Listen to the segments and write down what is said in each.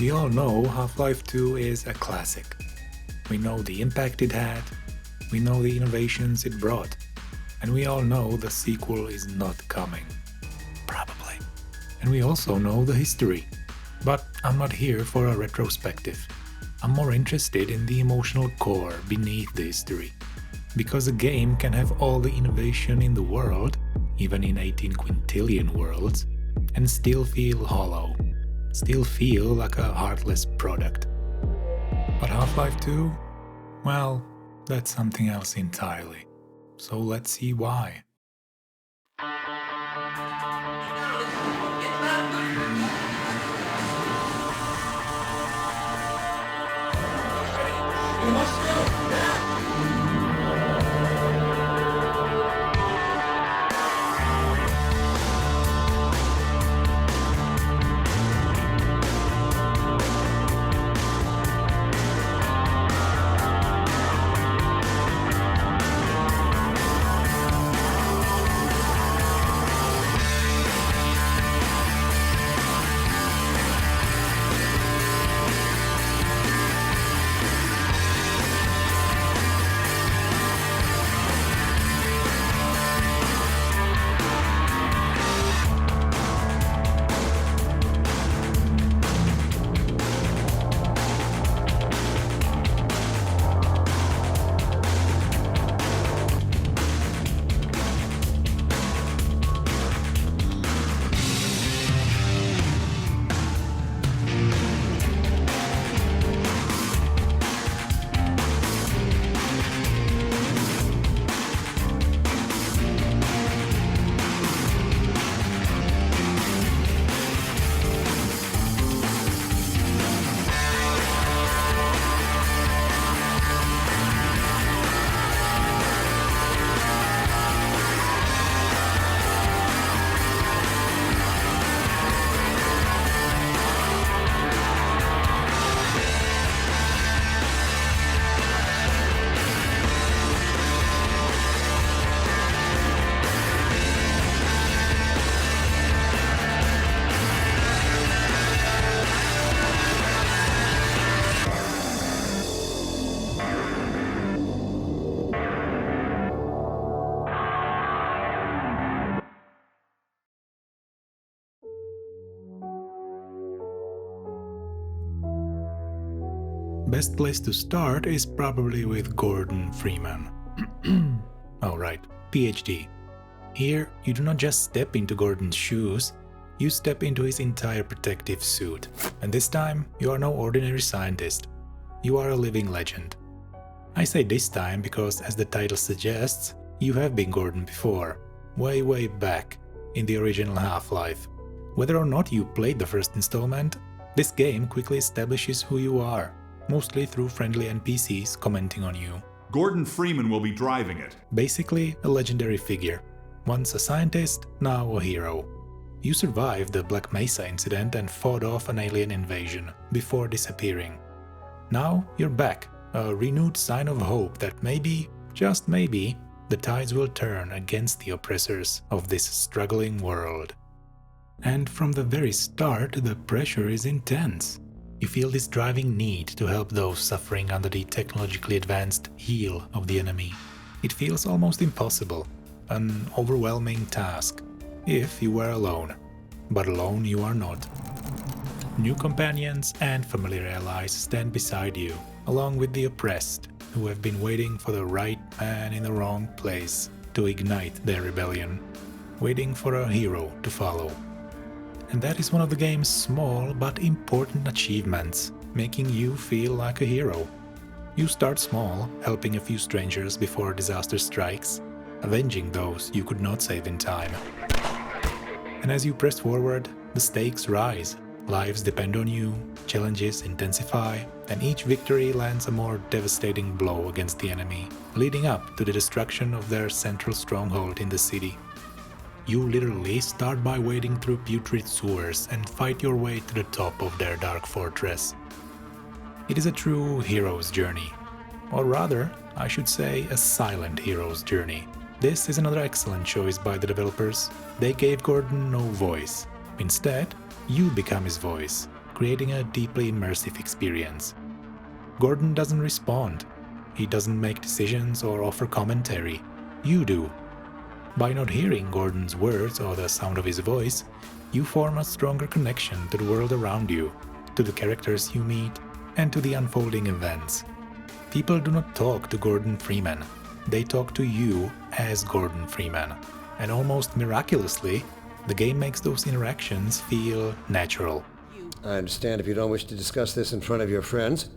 We all know Half-Life 2 is a classic. We know the impact it had, we know the innovations it brought, and we all know the sequel is not coming. Probably. And we also know the history. But I'm not here for a retrospective. I'm more interested in the emotional core beneath the history. Because a game can have all the innovation in the world, even in 18 quintillion worlds, and still feel hollow. Still feel like a heartless product. But Half-Life 2? Well, that's something else entirely. So let's see why. Best place to start is probably with Gordon Freeman. Oh right, PhD. Here, you do not just step into Gordon's shoes, you step into his entire protective suit. And this time, you are no ordinary scientist. You are a living legend. I say this time because, as the title suggests, you have been Gordon before, way back, in the original Half-Life. Whether or not you played the first installment, this game quickly establishes who you are, mostly through friendly NPCs commenting on you. Gordon Freeman will be driving it. Basically, a legendary figure. Once a scientist, now a hero. You survived the Black Mesa incident and fought off an alien invasion, before disappearing. Now you're back, a renewed sign of hope that maybe, just maybe, the tides will turn against the oppressors of this struggling world. And from the very start, the pressure is intense. You feel this driving need to help those suffering under the technologically advanced heel of the enemy. It feels almost impossible, an overwhelming task, if you were alone. But alone you are not. New companions and familiar allies stand beside you, along with the oppressed, who have been waiting for the right man in the wrong place to ignite their rebellion, waiting for a hero to follow. And that is one of the game's small but important achievements, making you feel like a hero. You start small, helping a few strangers before disaster strikes, avenging those you could not save in time. And as you press forward, the stakes rise, lives depend on you, challenges intensify, and each victory lands a more devastating blow against the enemy, leading up to the destruction of their central stronghold in the city. You literally start by wading through putrid sewers and fight your way to the top of their dark fortress. It is a true hero's journey. Or rather, I should say a silent hero's journey. This is another excellent choice by the developers. They gave Gordon no voice. Instead, you become his voice. creating a deeply immersive experience. Gordon doesn't respond. He doesn't make decisions or offer commentary. You do. By not hearing Gordon's words or the sound of his voice, you form a stronger connection to the world around you, to the characters you meet, and to the unfolding events. People do not talk to Gordon Freeman. They talk to you as Gordon Freeman. And almost miraculously, the game makes those interactions feel natural. I understand if you don't wish to discuss this in front of your friends.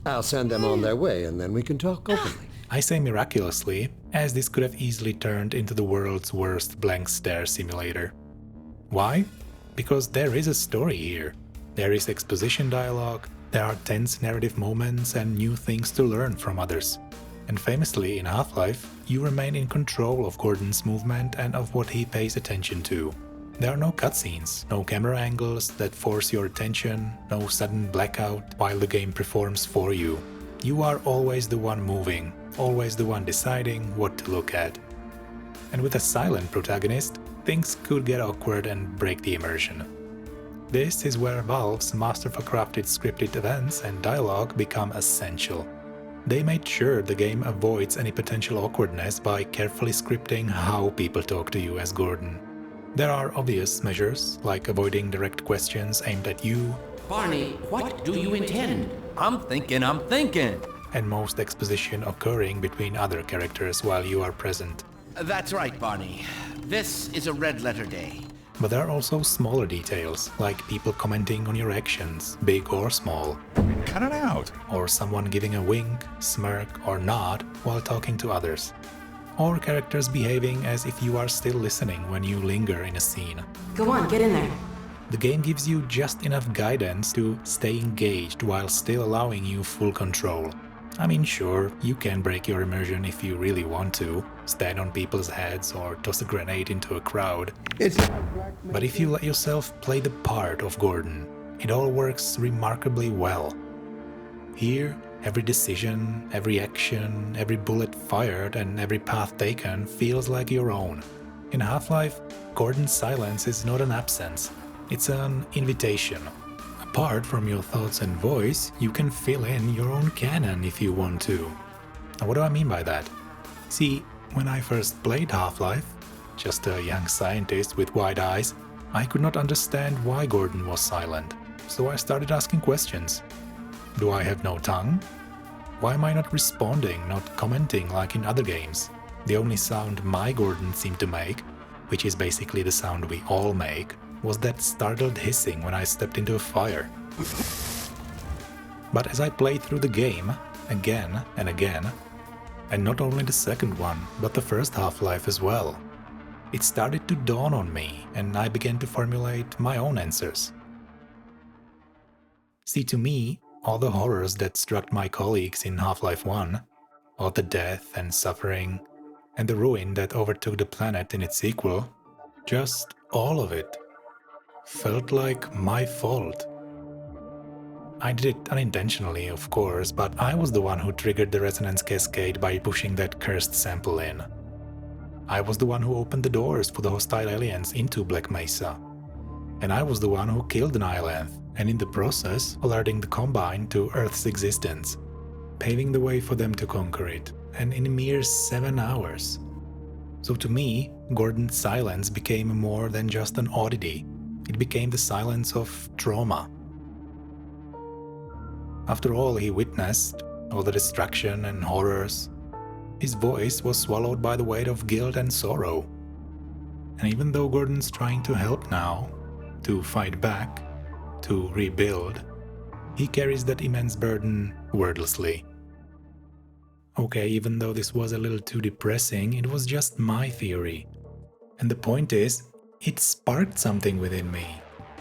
I'll send them on their way and then we can talk openly. I say miraculously, as this could have easily turned into the world's worst blank stare simulator. Why? Because there is a story here. There is exposition dialogue, there are tense narrative moments and new things to learn from others. And famously in Half-Life, you remain in control of Gordon's movement and of what he pays attention to. There are no cutscenes, no camera angles that force your attention, no sudden blackout while the game performs for you. You are always the one moving, always the one deciding what to look at. And with a silent protagonist, things could get awkward and break the immersion. This is where Valve's masterfully crafted scripted events and dialogue become essential. They made sure the game avoids any potential awkwardness by carefully scripting how people talk to you as Gordon. There are obvious measures, like avoiding direct questions aimed at you. Barney, what do you intend? I'm thinking. And most exposition occurring between other characters while you are present. That's right, Barney. This is a red letter day. But there are also smaller details, like people commenting on your actions, big or small. Cut it out. Or someone giving a wink, smirk, or nod while talking to others. Or characters behaving as if you are still listening when you linger in a scene. Go on, get in there. The game gives you just enough guidance to stay engaged while still allowing you full control. I mean, sure, you can break your immersion if you really want to, stand on people's heads or toss a grenade into a crowd. But if you let yourself play the part of Gordon, it all works remarkably well. Here, every decision, every action, every bullet fired and every path taken feels like your own. In Half-Life, Gordon's silence is not an absence, it's an invitation. Apart from your thoughts and voice, you can fill in your own canon if you want to. Now, what do I mean by that? See, when I first played Half-Life, just a young scientist with wide eyes, I could not understand why Gordon was silent, so I started asking questions. Do I have no tongue? Why am I not responding, not commenting like in other games? The only sound my Gordon seemed to make, which is basically the sound we all make, was that startled hissing when I stepped into a fire. But as I played through the game, again and again, and not only the second one, but the first Half-Life as well, it started to dawn on me, and I began to formulate my own answers. See, to me, all the horrors that struck my colleagues in Half-Life 1, all the death and suffering, and the ruin that overtook the planet in its sequel, just all of it, felt like my fault. I did it unintentionally, of course, but I was the one who triggered the resonance cascade by pushing that cursed sample in. I was the one who opened the doors for the hostile aliens into Black Mesa. And I was the one who killed the Nihilith, and in the process alerting the Combine to Earth's existence, paving the way for them to conquer it, and in a mere 7 hours. So to me, Gordon's silence became more than just an oddity. It became the silence of trauma. After all he witnessed, all the destruction and horrors, his voice was swallowed by the weight of guilt and sorrow. And even though Gordon's trying to help now, to fight back, to rebuild, he carries that immense burden wordlessly. Okay, even though this was a little too depressing, it was just my theory. And the point is, it sparked something within me.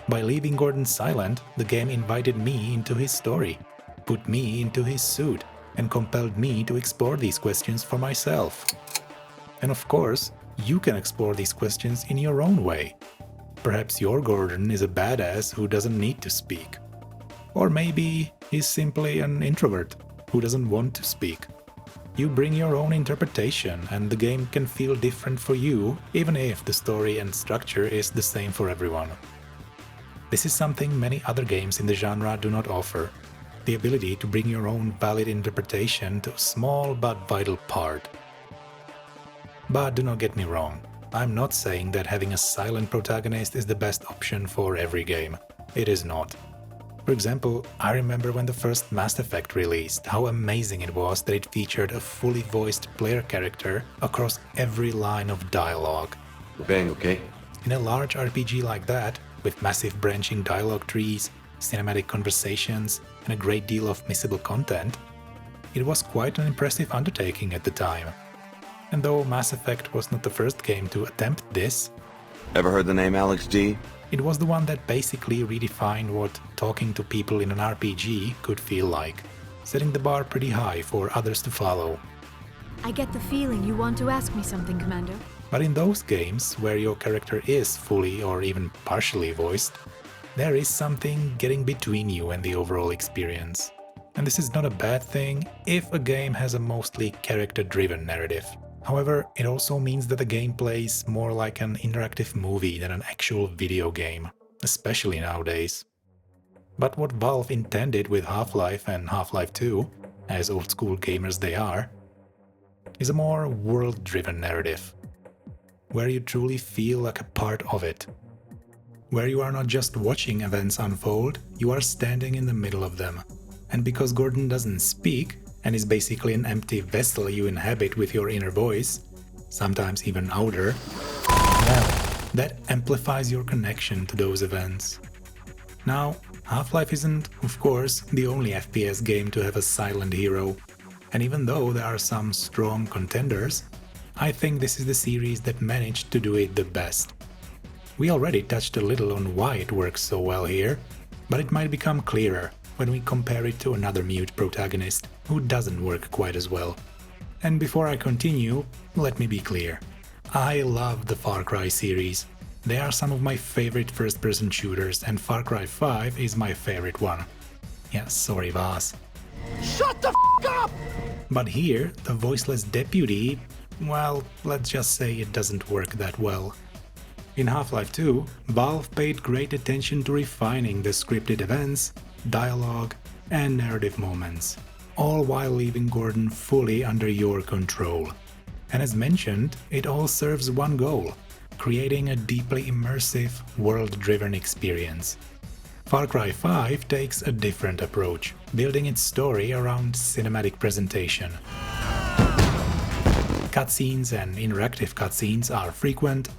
By leaving Gordon silent, the game invited me into his story, put me into his suit, and compelled me to explore these questions for myself. And of course, you can explore these questions in your own way. Perhaps your Gordon is a badass who doesn't need to speak. Or maybe he's simply an introvert who doesn't want to speak. You bring your own interpretation, and the game can feel different for you, even if the story and structure is the same for everyone. This is something many other games in the genre do not offer. The ability to bring your own valid interpretation to a small but vital part. But do not get me wrong, I'm not saying that having a silent protagonist is the best option for every game. It is not. For example, I remember when the first Mass Effect released, how amazing it was that it featured a fully voiced player character across every line of dialogue. Bang, okay? In a large RPG like that, with massive branching dialogue trees, cinematic conversations, and a great deal of missable content, it was quite an impressive undertaking at the time. And though Mass Effect was not the first game to attempt this, Ever heard the name Alex D? it was the one that basically redefined what talking to people in an RPG could feel like, setting the bar pretty high for others to follow. I get the feeling you want to ask me something, Commander. But in those games where your character is fully or even partially voiced, there is something getting between you and the overall experience. And this is not a bad thing if a game has a mostly character-driven narrative. However, it also means that the game plays more like an interactive movie than an actual video game, especially nowadays. But what Valve intended with Half-Life and Half-Life 2, as old-school gamers they are, is a more world-driven narrative, where you truly feel like a part of it. Where you are not just watching events unfold, you are standing in the middle of them. And because Gordon doesn't speak, and is basically an empty vessel you inhabit with your inner voice, sometimes even outer, well, that amplifies your connection to those events. Now, Half-Life isn't, of course, the only FPS game to have a silent hero, and even though there are some strong contenders, I think this is the series that managed to do it the best. We already touched a little on why it works so well here, but it might become clearer when we compare it to another mute protagonist who doesn't work quite as well. And before I continue, let me be clear. I love the Far Cry series. They are some of my favorite first-person shooters, and Far Cry 5 is my favorite one. Yeah, sorry Vas. Shut the f up! But here, the voiceless deputy, well, let's just say it doesn't work that well. In Half-Life 2, Valve paid great attention to refining the scripted events, dialogue, and narrative moments, all while leaving Gordon fully under your control. And as mentioned, it all serves one goal: creating a deeply immersive, world-driven experience. Far Cry 5 takes a different approach, building its story around cinematic presentation. Cutscenes and interactive cutscenes are frequent,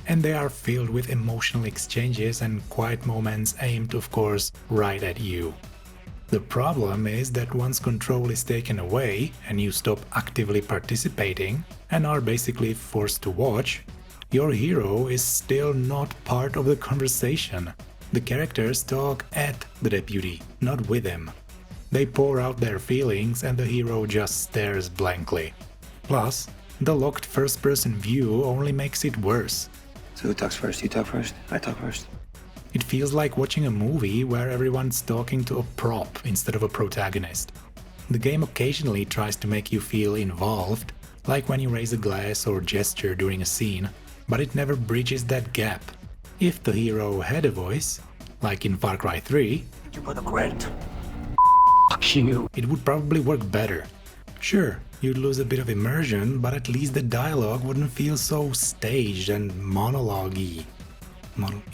and they are filled with emotional exchanges and quiet moments aimed, of course, right at you. The problem is that once control is taken away and you stop actively participating and are basically forced to watch, your hero is still not part of the conversation. The characters talk at the deputy, not with him. They pour out their feelings and the hero just stares blankly. Plus, the locked first-person view only makes it worse. So who talks first? You talk first? I talk first. It feels like watching a movie where everyone's talking to a prop instead of a protagonist. The game occasionally tries to make you feel involved, like when you raise a glass or gesture during a scene, but it never bridges that gap. If the hero had a voice, like in Far Cry 3, it would probably work better. Sure, you'd lose a bit of immersion, but at least the dialogue wouldn't feel so staged and monologue-y.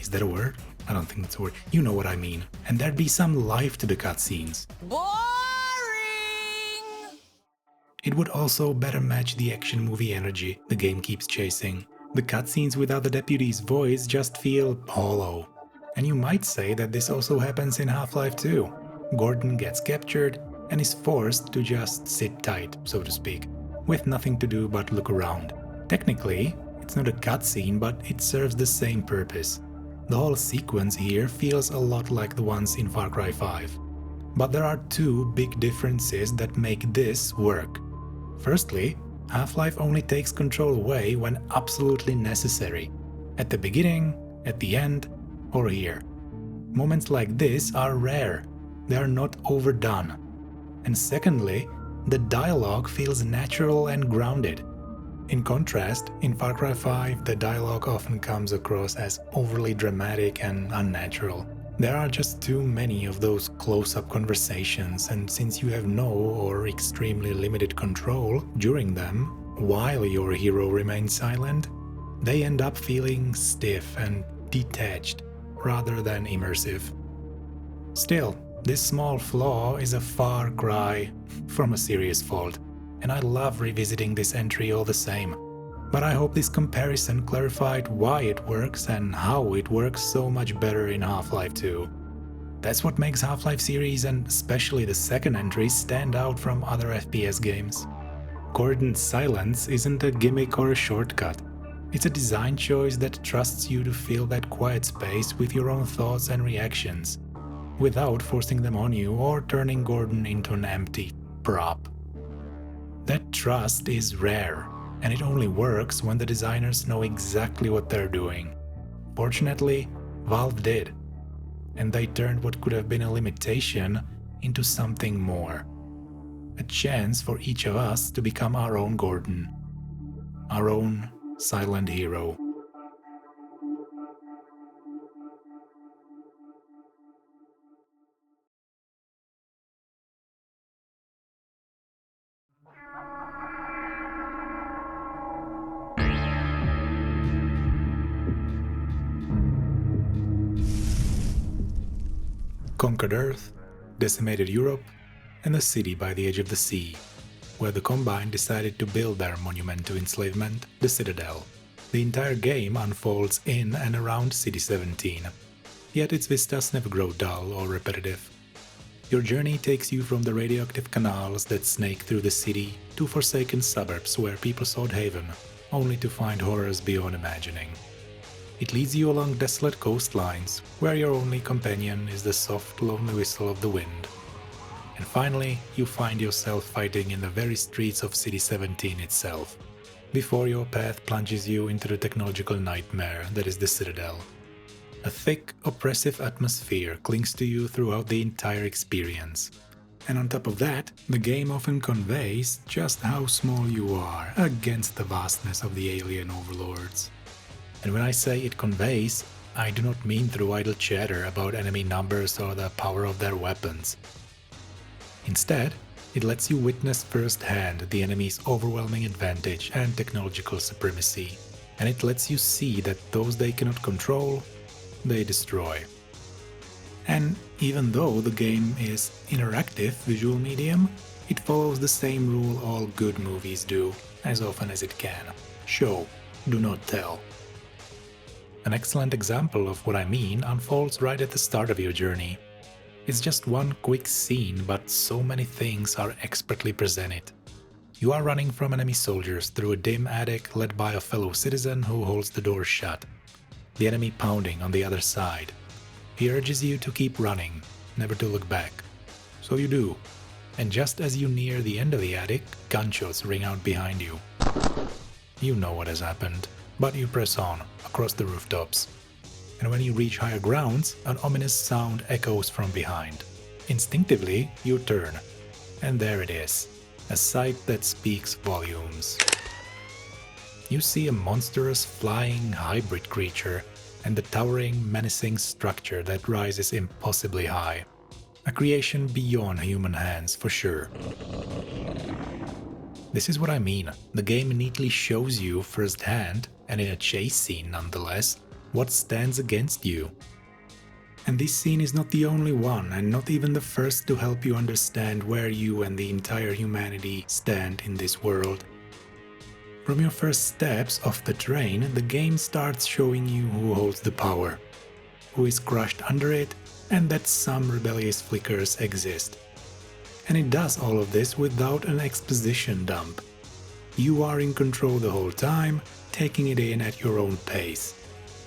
Is that a word? I don't think that's a word. You know what I mean. And there'd be some life to the cutscenes. Boring! It would also better match the action movie energy the game keeps chasing. The cutscenes without the deputy's voice just feel hollow. And you might say that this also happens in Half-Life 2. Gordon gets captured and is forced to just sit tight, so to speak, with nothing to do but look around. Technically, it's not a cutscene, but it serves the same purpose. The whole sequence here feels a lot like the ones in Far Cry 5. But there are two big differences that make this work. Firstly, Half-Life only takes control away when absolutely necessary. At the beginning, at the end, or here. Moments like this are rare. They are not overdone. And secondly, the dialogue feels natural and grounded. In contrast, in Far Cry 5, the dialogue often comes across as overly dramatic and unnatural. There are just too many of those close-up conversations, and since you have no or extremely limited control during them, while your hero remains silent, they end up feeling stiff and detached rather than immersive. Still, this small flaw is a far cry from a serious fault, and I love revisiting this entry all the same. But I hope this comparison clarified why it works and how it works so much better in Half-Life 2. That's what makes Half-Life series, and especially the second entry, stand out from other FPS games. Gordon's silence isn't a gimmick or a shortcut. It's a design choice that trusts you to fill that quiet space with your own thoughts and reactions, without forcing them on you or turning Gordon into an empty prop. That trust is rare, and it only works when the designers know exactly what they're doing. Fortunately, Valve did, and they turned what could have been a limitation into something more. A chance for each of us to become our own Gordon, our own silent hero. Conquered Earth, decimated Europe, and a city by the edge of the sea, where the Combine decided to build their monument to enslavement, the Citadel. The entire game unfolds in and around City 17, yet its vistas never grow dull or repetitive. Your journey takes you from the radioactive canals that snake through the city to forsaken suburbs where people sought haven, only to find horrors beyond imagining. It leads you along desolate coastlines, where your only companion is the soft, lonely whistle of the wind. And finally, you find yourself fighting in the very streets of City 17 itself, before your path plunges you into the technological nightmare that is the Citadel. A thick, oppressive atmosphere clings to you throughout the entire experience. And on top of that, the game often conveys just how small you are against the vastness of the alien overlords. And when I say it conveys, I do not mean through idle chatter about enemy numbers or the power of their weapons. Instead, it lets you witness firsthand the enemy's overwhelming advantage and technological supremacy, and it lets you see that those they cannot control, they destroy. And even though the game is interactive visual medium, it follows the same rule all good movies do, as often as it can. Show, do not tell. An excellent example of what I mean unfolds right at the start of your journey. It's just one quick scene, but so many things are expertly presented. You are running from enemy soldiers through a dim attic led by a fellow citizen who holds the door shut. The enemy pounding on the other side. He urges you to keep running, never to look back. So you do. And just as you near the end of the attic, gunshots ring out behind you. You know what has happened, but you press on, across the rooftops. And when you reach higher grounds, an ominous sound echoes from behind. Instinctively, you turn. And there it is, a sight that speaks volumes. You see a monstrous flying hybrid creature and the towering, menacing structure that rises impossibly high. A creation beyond human hands, for sure. This is what I mean. The game neatly shows you firsthand, and in a chase scene nonetheless, what stands against you. And this scene is not the only one, and not even the first to help you understand where you and the entire humanity stand in this world. From your first steps off the train, the game starts showing you who holds the power, who is crushed under it, and that some rebellious flickers exist. And it does all of this without an exposition dump. You are in control the whole time, taking it in at your own pace.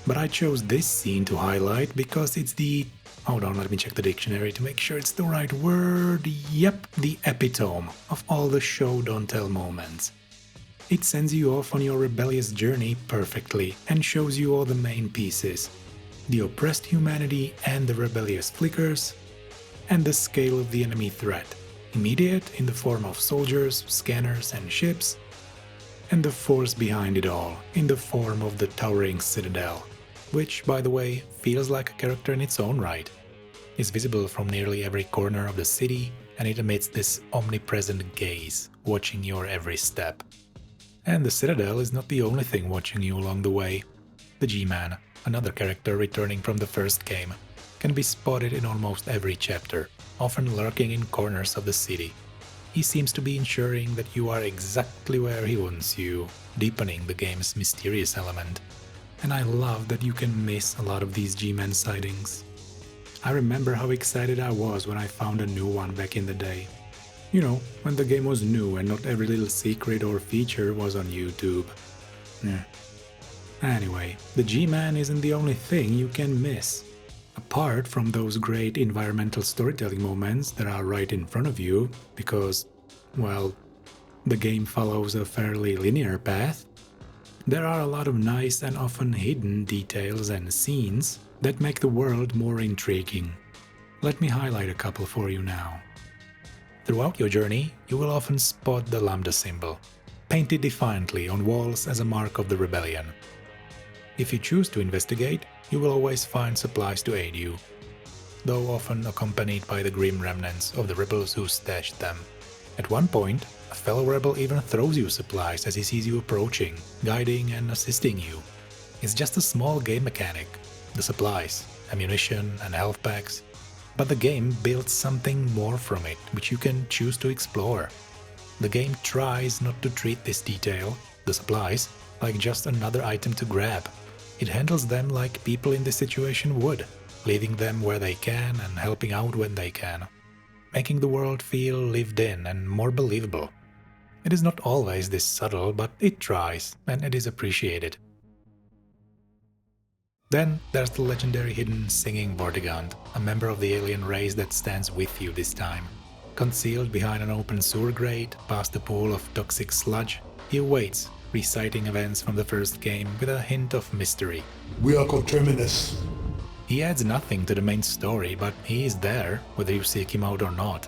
But I chose this scene to highlight because it's the... Hold on, let me check the dictionary to make sure it's the right word. Yep, the epitome of all the show don't tell moments. It sends you off on your rebellious journey perfectly and shows you all the main pieces. The oppressed humanity and the rebellious flickers, and the scale of the enemy threat. Immediate in the form of soldiers, scanners and ships, and the force behind it all in the form of the towering Citadel, which, by the way, feels like a character in its own right. is visible from nearly every corner of the city, and it emits this omnipresent gaze, watching your every step. And the Citadel is not the only thing watching you along the way. The G-Man, another character returning from the first game, can be spotted in almost every chapter, often lurking in corners of the city. He seems to be ensuring that you are exactly where he wants you, deepening the game's mysterious element. And I love that you can miss a lot of these G-Man sightings. I remember how excited I was when I found a new one back in the day. You know, when the game was new and not every little secret or feature was on YouTube. Anyway, the G-Man isn't the only thing you can miss. Apart from those great environmental storytelling moments that are right in front of you, because, well, the game follows a fairly linear path, there are a lot of nice and often hidden details and scenes that make the world more intriguing. Let me highlight a couple for you now. Throughout your journey, you will often spot the Lambda symbol, painted defiantly on walls as a mark of the rebellion. If you choose to investigate, you will always find supplies to aid you, though often accompanied by the grim remnants of the rebels who stashed them. At one point, a fellow rebel even throws you supplies as he sees you approaching, guiding and assisting you. It's just a small game mechanic, the supplies, ammunition and health packs, but the game builds something more from it, which you can choose to explore. The game tries not to treat this detail, the supplies, like just another item to grab. It handles them like people in this situation would, leaving them where they can and helping out when they can, making the world feel lived in and more believable. It is not always this subtle, but it tries, and it is appreciated. Then there's the legendary hidden singing Vortigaunt, a member of the alien race that stands with you this time. Concealed behind an open sewer grate, past a pool of toxic sludge, he awaits, reciting events from the first game with a hint of mystery. We are conterminous. He adds nothing to the main story, but he is there, whether you seek him out or not.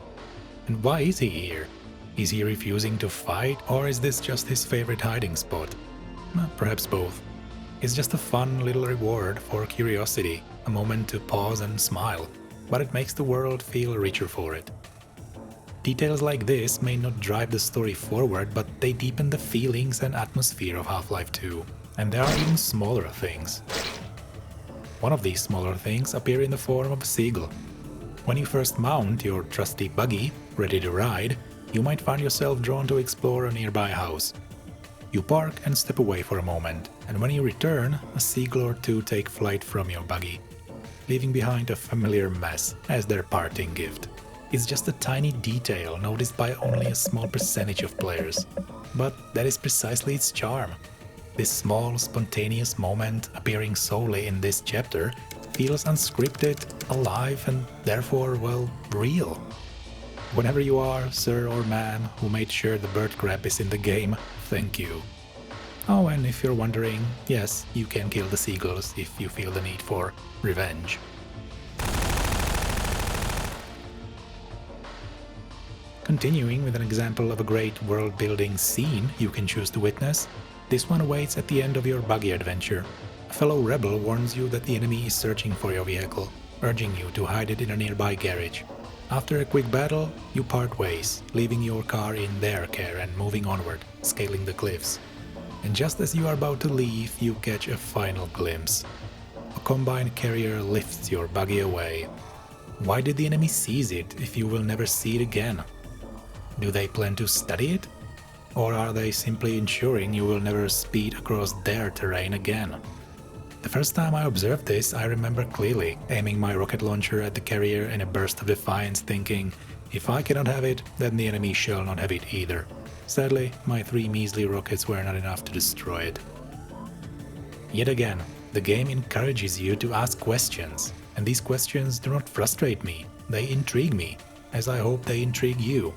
And why is he here? Is he refusing to fight, or is this just his favorite hiding spot? Perhaps both. It's just a fun little reward for curiosity, a moment to pause and smile, but it makes the world feel richer for it. Details like this may not drive the story forward, but they deepen the feelings and atmosphere of Half-Life 2, and there are even smaller things. One of these smaller things appear in the form of a seagull. When you first mount your trusty buggy, ready to ride, you might find yourself drawn to explore a nearby house. You park and step away for a moment, and when you return, a seagull or two take flight from your buggy, leaving behind a familiar mess as their parting gift. It's just a tiny detail noticed by only a small percentage of players, but that is precisely its charm. This small, spontaneous moment appearing solely in this chapter feels unscripted, alive, and therefore, well, real. Whenever you are, sir or man, who made sure the bird crab is in the game, thank you. Oh, and if you're wondering, yes, you can kill the seagulls if you feel the need for revenge. Continuing with an example of a great world-building scene you can choose to witness, this one awaits at the end of your buggy adventure. A fellow rebel warns you that the enemy is searching for your vehicle, urging you to hide it in a nearby garage. After a quick battle, you part ways, leaving your car in their care and moving onward, scaling the cliffs. And just as you are about to leave, you catch a final glimpse. A combine carrier lifts your buggy away. Why did the enemy seize it if you will never see it again? Do they plan to study it? Or are they simply ensuring you will never speed across their terrain again? The first time I observed this, I remember clearly aiming my rocket launcher at the carrier in a burst of defiance, thinking, if I cannot have it, then the enemy shall not have it either. Sadly, my 3 measly rockets were not enough to destroy it. Yet again, the game encourages you to ask questions, and these questions do not frustrate me, they intrigue me, as I hope they intrigue you.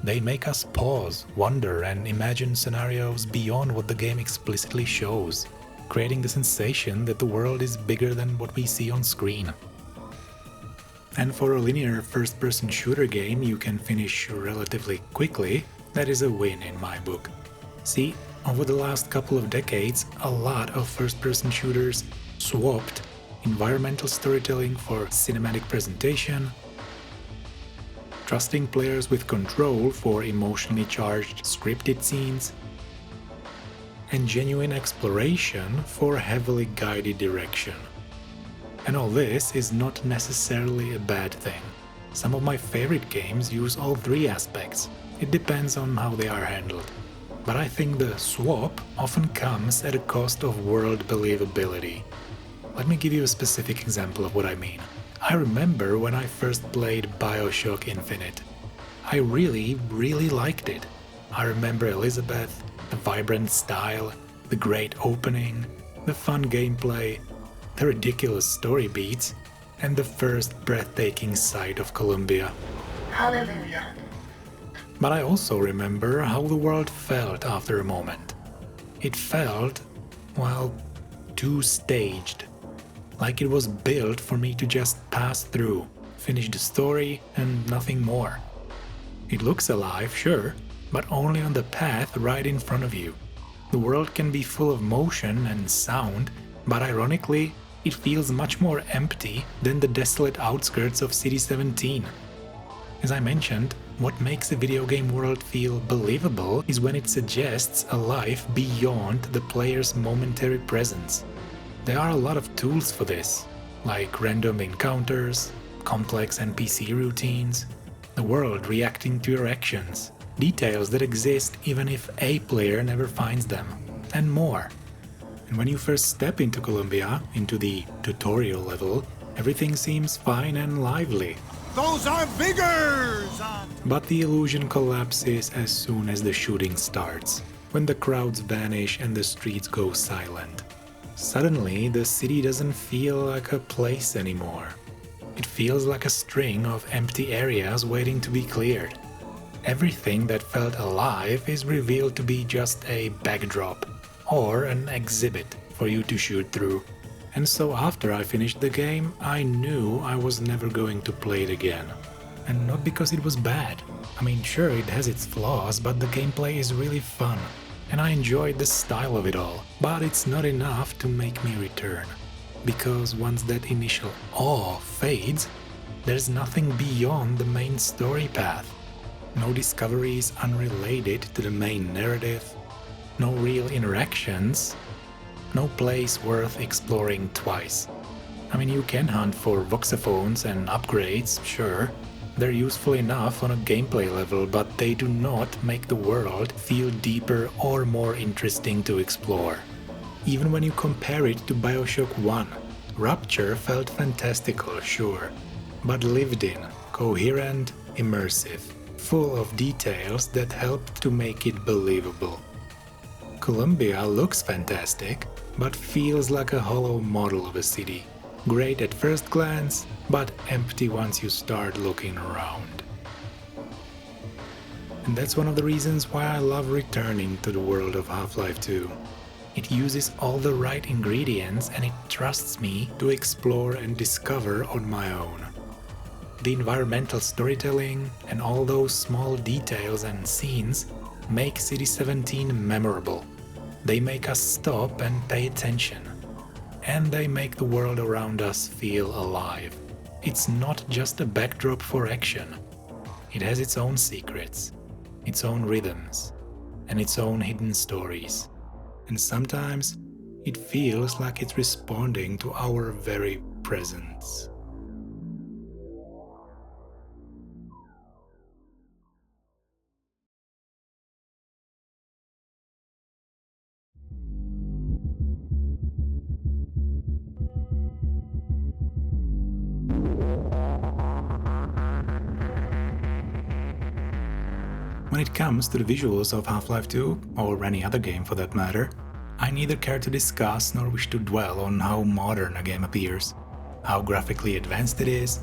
They make us pause, wonder, and imagine scenarios beyond what the game explicitly shows, creating the sensation that the world is bigger than what we see on screen. And for a linear first-person shooter game you can finish relatively quickly, that is a win in my book. See, over the last couple of decades, a lot of first-person shooters swapped environmental storytelling for cinematic presentation, trusting players with control for emotionally charged scripted scenes, and genuine exploration for heavily guided direction. And all this is not necessarily a bad thing. Some of my favorite games use all three aspects. It depends on how they are handled. But I think the swap often comes at a cost of world believability. Let me give you a specific example of what I mean. I remember when I first played BioShock Infinite. I really liked it. I remember Elizabeth, the vibrant style, the great opening, the fun gameplay, the ridiculous story beats, and the first breathtaking sight of Columbia. Hallelujah. But I also remember how the world felt after a moment. It felt, well, too staged. Like it was built for me to just pass through, finish the story, and nothing more. It looks alive, sure, but only on the path right in front of you. The world can be full of motion and sound, but ironically, it feels much more empty than the desolate outskirts of City 17. As I mentioned, what makes a video game world feel believable is when it suggests a life beyond the player's momentary presence. There are a lot of tools for this, like random encounters, complex NPC routines, the world reacting to your actions, details that exist even if a player never finds them, and more. And when you first step into Columbia, into the tutorial level, everything seems fine and lively. Those are vigors! But the illusion collapses as soon as the shooting starts, when the crowds vanish and the streets go silent. Suddenly, the city doesn't feel like a place anymore. It feels like a string of empty areas waiting to be cleared. Everything that felt alive is revealed to be just a backdrop or an exhibit for you to shoot through. And so after I finished the game, I knew I was never going to play it again. And not because it was bad. I mean, sure, it has its flaws, but the gameplay is really fun. And I enjoyed the style of it all. But it's not enough to make me return. Because once that initial awe fades, there's nothing beyond the main story path. No discoveries unrelated to the main narrative, no real interactions, no place worth exploring twice. I mean, you can hunt for voxophones and upgrades, sure. They're useful enough on a gameplay level, but they do not make the world feel deeper or more interesting to explore. Even when you compare it to BioShock 1, Rapture felt fantastical, sure, but lived in, coherent, immersive, full of details that helped to make it believable. Columbia looks fantastic, but feels like a hollow model of a city. Great at first glance, but empty once you start looking around. And that's one of the reasons why I love returning to the world of Half-Life 2. It uses all the right ingredients and it trusts me to explore and discover on my own. The environmental storytelling and all those small details and scenes make City 17 memorable. They make us stop and pay attention. And they make the world around us feel alive. It's not just a backdrop for action. It has its own secrets, its own rhythms, and its own hidden stories. And sometimes it feels like it's responding to our very presence. When it comes to the visuals of Half-Life 2, or any other game for that matter, I neither care to discuss nor wish to dwell on how modern a game appears, how graphically advanced it is,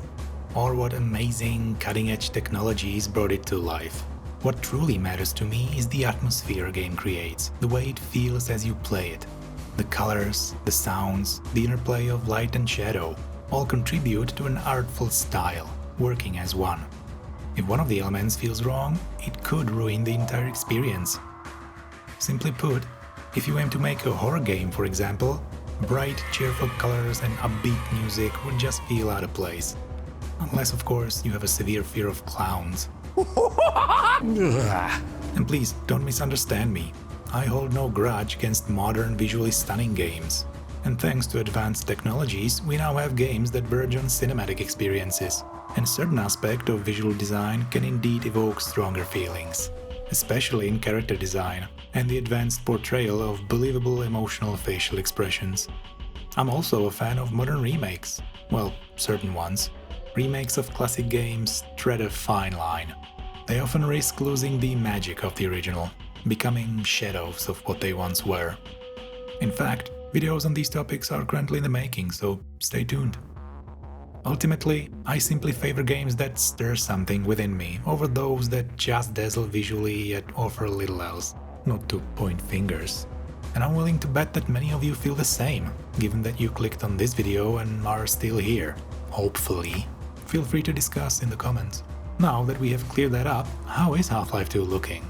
or what amazing cutting-edge technologies brought it to life. What truly matters to me is the atmosphere a game creates, the way it feels as you play it. The colors, the sounds, the interplay of light and shadow all contribute to an artful style, working as one. If one of the elements feels wrong, it could ruin the entire experience. Simply put, if you aim to make a horror game, for example, Bright, cheerful colors and upbeat music would just feel out of place. Unless, of course, you have a severe fear of clowns. And please, don't misunderstand me. I hold no grudge against modern, visually stunning games. And thanks to advanced technologies, we now have games that verge on cinematic experiences. And certain aspect of visual design can indeed evoke stronger feelings. Especially in character design and the advanced portrayal of believable emotional facial expressions. I'm also a fan of modern remakes. Well, certain ones. Remakes of classic games tread a fine line. They often risk losing the magic of the original, becoming shadows of what they once were. In fact, videos on these topics are currently in the making, so stay tuned. Ultimately, I simply favor games that stir something within me over those that just dazzle visually yet offer little else, not to point fingers. And I'm willing to bet that many of you feel the same, given that you clicked on this video and are still here. Hopefully. Feel free to discuss in the comments. Now that we have cleared that up, how is Half-Life 2 looking?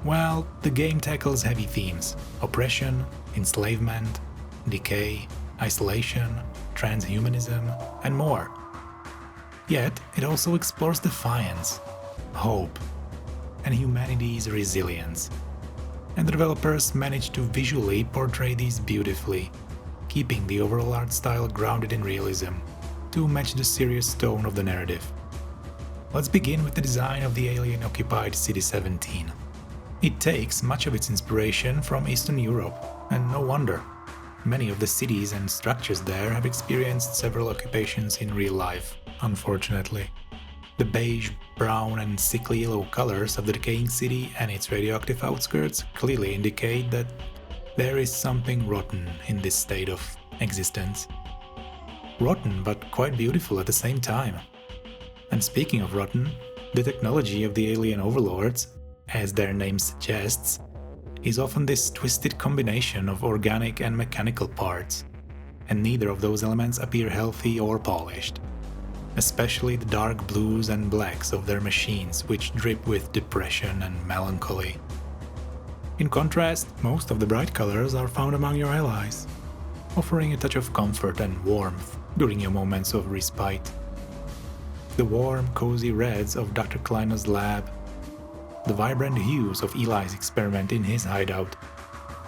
Well, the game tackles heavy themes: oppression, enslavement, decay, isolation, transhumanism, and more. Yet, it also explores defiance, hope, and humanity's resilience. And the developers managed to visually portray these beautifully, keeping the overall art style grounded in realism, to match the serious tone of the narrative. Let's begin with the design of the alien-occupied City 17. It takes much of its inspiration from Eastern Europe, and no wonder. Many of the cities and structures there have experienced several occupations in real life, unfortunately. The beige, brown and sickly yellow colors of the decaying city and its radioactive outskirts clearly indicate that there is something rotten in this state of existence. Rotten, but quite beautiful at the same time. And speaking of rotten, the technology of the alien overlords, as their name suggests, is often this twisted combination of organic and mechanical parts, and neither of those elements appear healthy or polished. Especially the dark blues and blacks of their machines, which drip with depression and melancholy. In contrast, most of the bright colors are found among your allies, offering a touch of comfort and warmth during your moments of respite. The warm, cozy reds of Dr. Kleiner's lab, the vibrant hues of Eli's experiment in his hideout,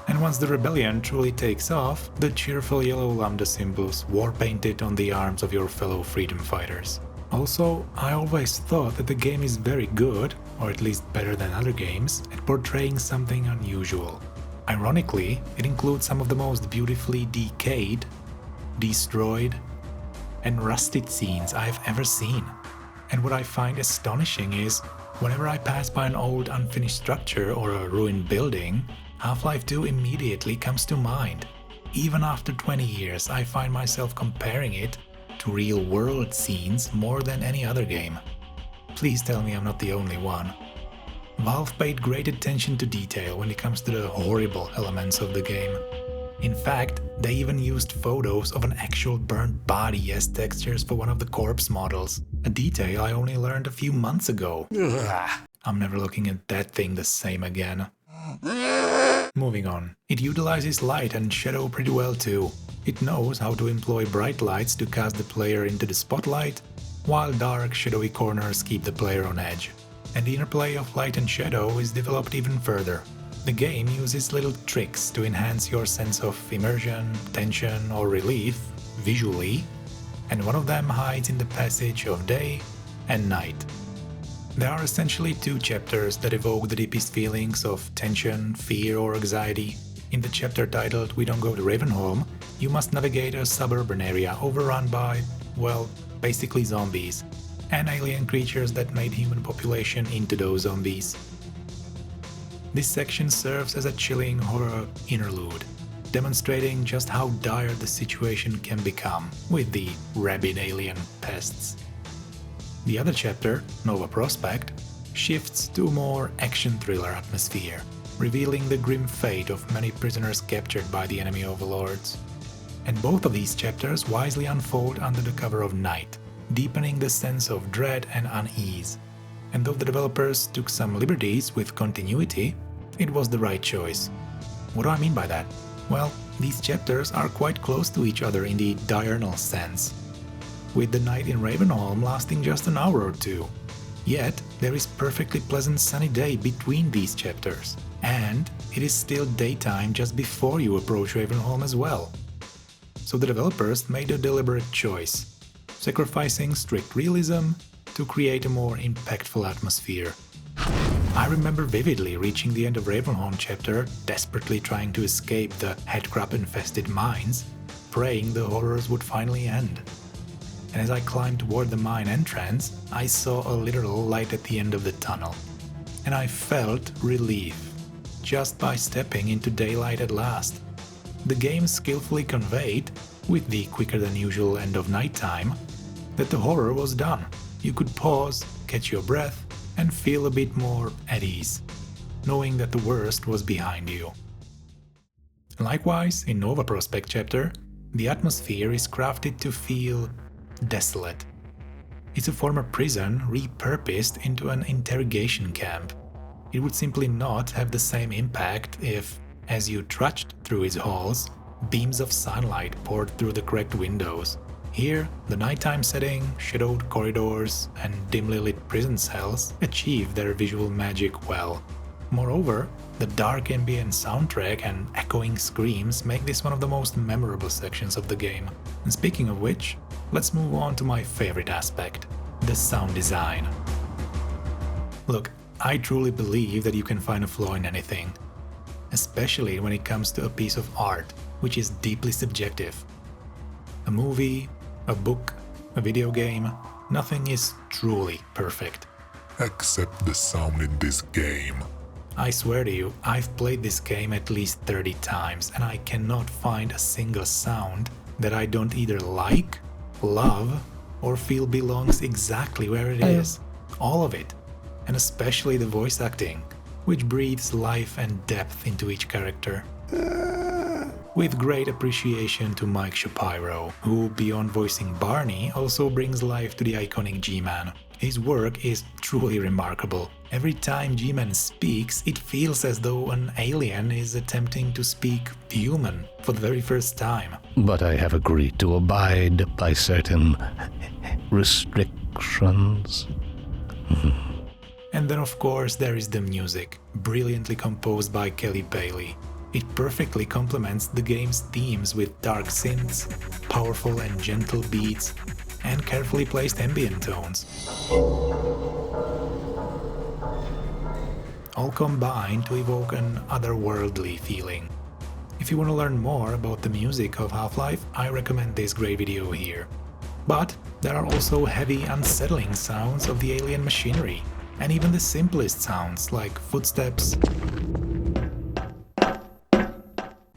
and once the rebellion truly takes off, the cheerful yellow lambda symbols war-painted on the arms of your fellow freedom fighters. Also, I always thought that the game is very good, or at least better than other games, at portraying something unusual. Ironically, it includes some of the most beautifully decayed, destroyed, and rusted scenes I've ever seen. And what I find astonishing is, whenever I pass by an old unfinished structure or a ruined building, Half-Life 2 immediately comes to mind. Even after 20 years, I find myself comparing it to real-world scenes more than any other game. Please tell me I'm not the only one. Valve paid great attention to detail when it comes to the horrible elements of the game. In fact, they even used photos of an actual burnt body as textures for one of the corpse models, a detail I only learned a few months ago. I'm never looking at that thing the same again. Moving on, it utilizes light and shadow pretty well too. It knows how to employ bright lights to cast the player into the spotlight, while dark, shadowy corners keep the player on edge. And the interplay of light and shadow is developed even further. The game uses little tricks to enhance your sense of immersion, tension or relief visually, and one of them hides in the passage of day and night. There are essentially two chapters that evoke the deepest feelings of tension, fear or anxiety. In the chapter titled We Don't Go to Ravenholm, you must navigate a suburban area overrun by, well, basically zombies, and alien creatures that made human population into those zombies. This section serves as a chilling horror interlude, demonstrating just how dire the situation can become with the rabid alien pests. The other chapter, Nova Prospect, shifts to a more action thriller atmosphere, revealing the grim fate of many prisoners captured by the enemy overlords. And both of these chapters wisely unfold under the cover of night, deepening the sense of dread and unease. And though the developers took some liberties with continuity, it was the right choice. What do I mean by that? Well, these chapters are quite close to each other in the diurnal sense, with the night in Ravenholm lasting just an hour or two. Yet, there is perfectly pleasant sunny day between these chapters, and it is still daytime just before you approach Ravenholm as well. So the developers made a deliberate choice, sacrificing strict realism to create a more impactful atmosphere. I remember vividly reaching the end of Ravenholm chapter, desperately trying to escape the headcrab-infested mines, praying the horrors would finally end. And as I climbed toward the mine entrance, I saw a literal light at the end of the tunnel. And I felt relief, just by stepping into daylight at last. The game skillfully conveyed, with the quicker-than-usual end of nighttime, that the horror was done. You could pause, catch your breath, and feel a bit more at ease, knowing that the worst was behind you. Likewise, in Nova Prospect chapter, the atmosphere is crafted to feel desolate. It's a former prison repurposed into an interrogation camp. It would simply not have the same impact if, as you trudged through its halls, beams of sunlight poured through the cracked windows. Here, the nighttime setting, shadowed corridors, and dimly lit prison cells achieve their visual magic well. Moreover, the dark ambient soundtrack and echoing screams make this one of the most memorable sections of the game. And speaking of which, let's move on to my favorite aspect, the sound design. Look, I truly believe that you can find a flaw in anything, especially when it comes to a piece of art, which is deeply subjective. A movie, a book, a video game, nothing is truly perfect. Except the sound in this game. I swear to you, I've played this game at least 30 times and I cannot find a single sound that I don't either like, love, or feel belongs exactly where it is. All of it. And especially the voice acting, which breathes life and depth into each character. With great appreciation to Mike Shapiro, who, beyond voicing Barney, also brings life to the iconic G-Man. His work is truly remarkable. Every time G-Man speaks, it feels as though an alien is attempting to speak human for the very first time. But I have agreed to abide by certain restrictions. And then of course there is the music, brilliantly composed by Kelly Bailey. It perfectly complements the game's themes with dark synths, powerful and gentle beats, and carefully placed ambient tones. All combine to evoke an otherworldly feeling. If you want to learn more about the music of Half-Life, I recommend this great video here. But there are also heavy, unsettling sounds of the alien machinery, and even the simplest sounds like footsteps,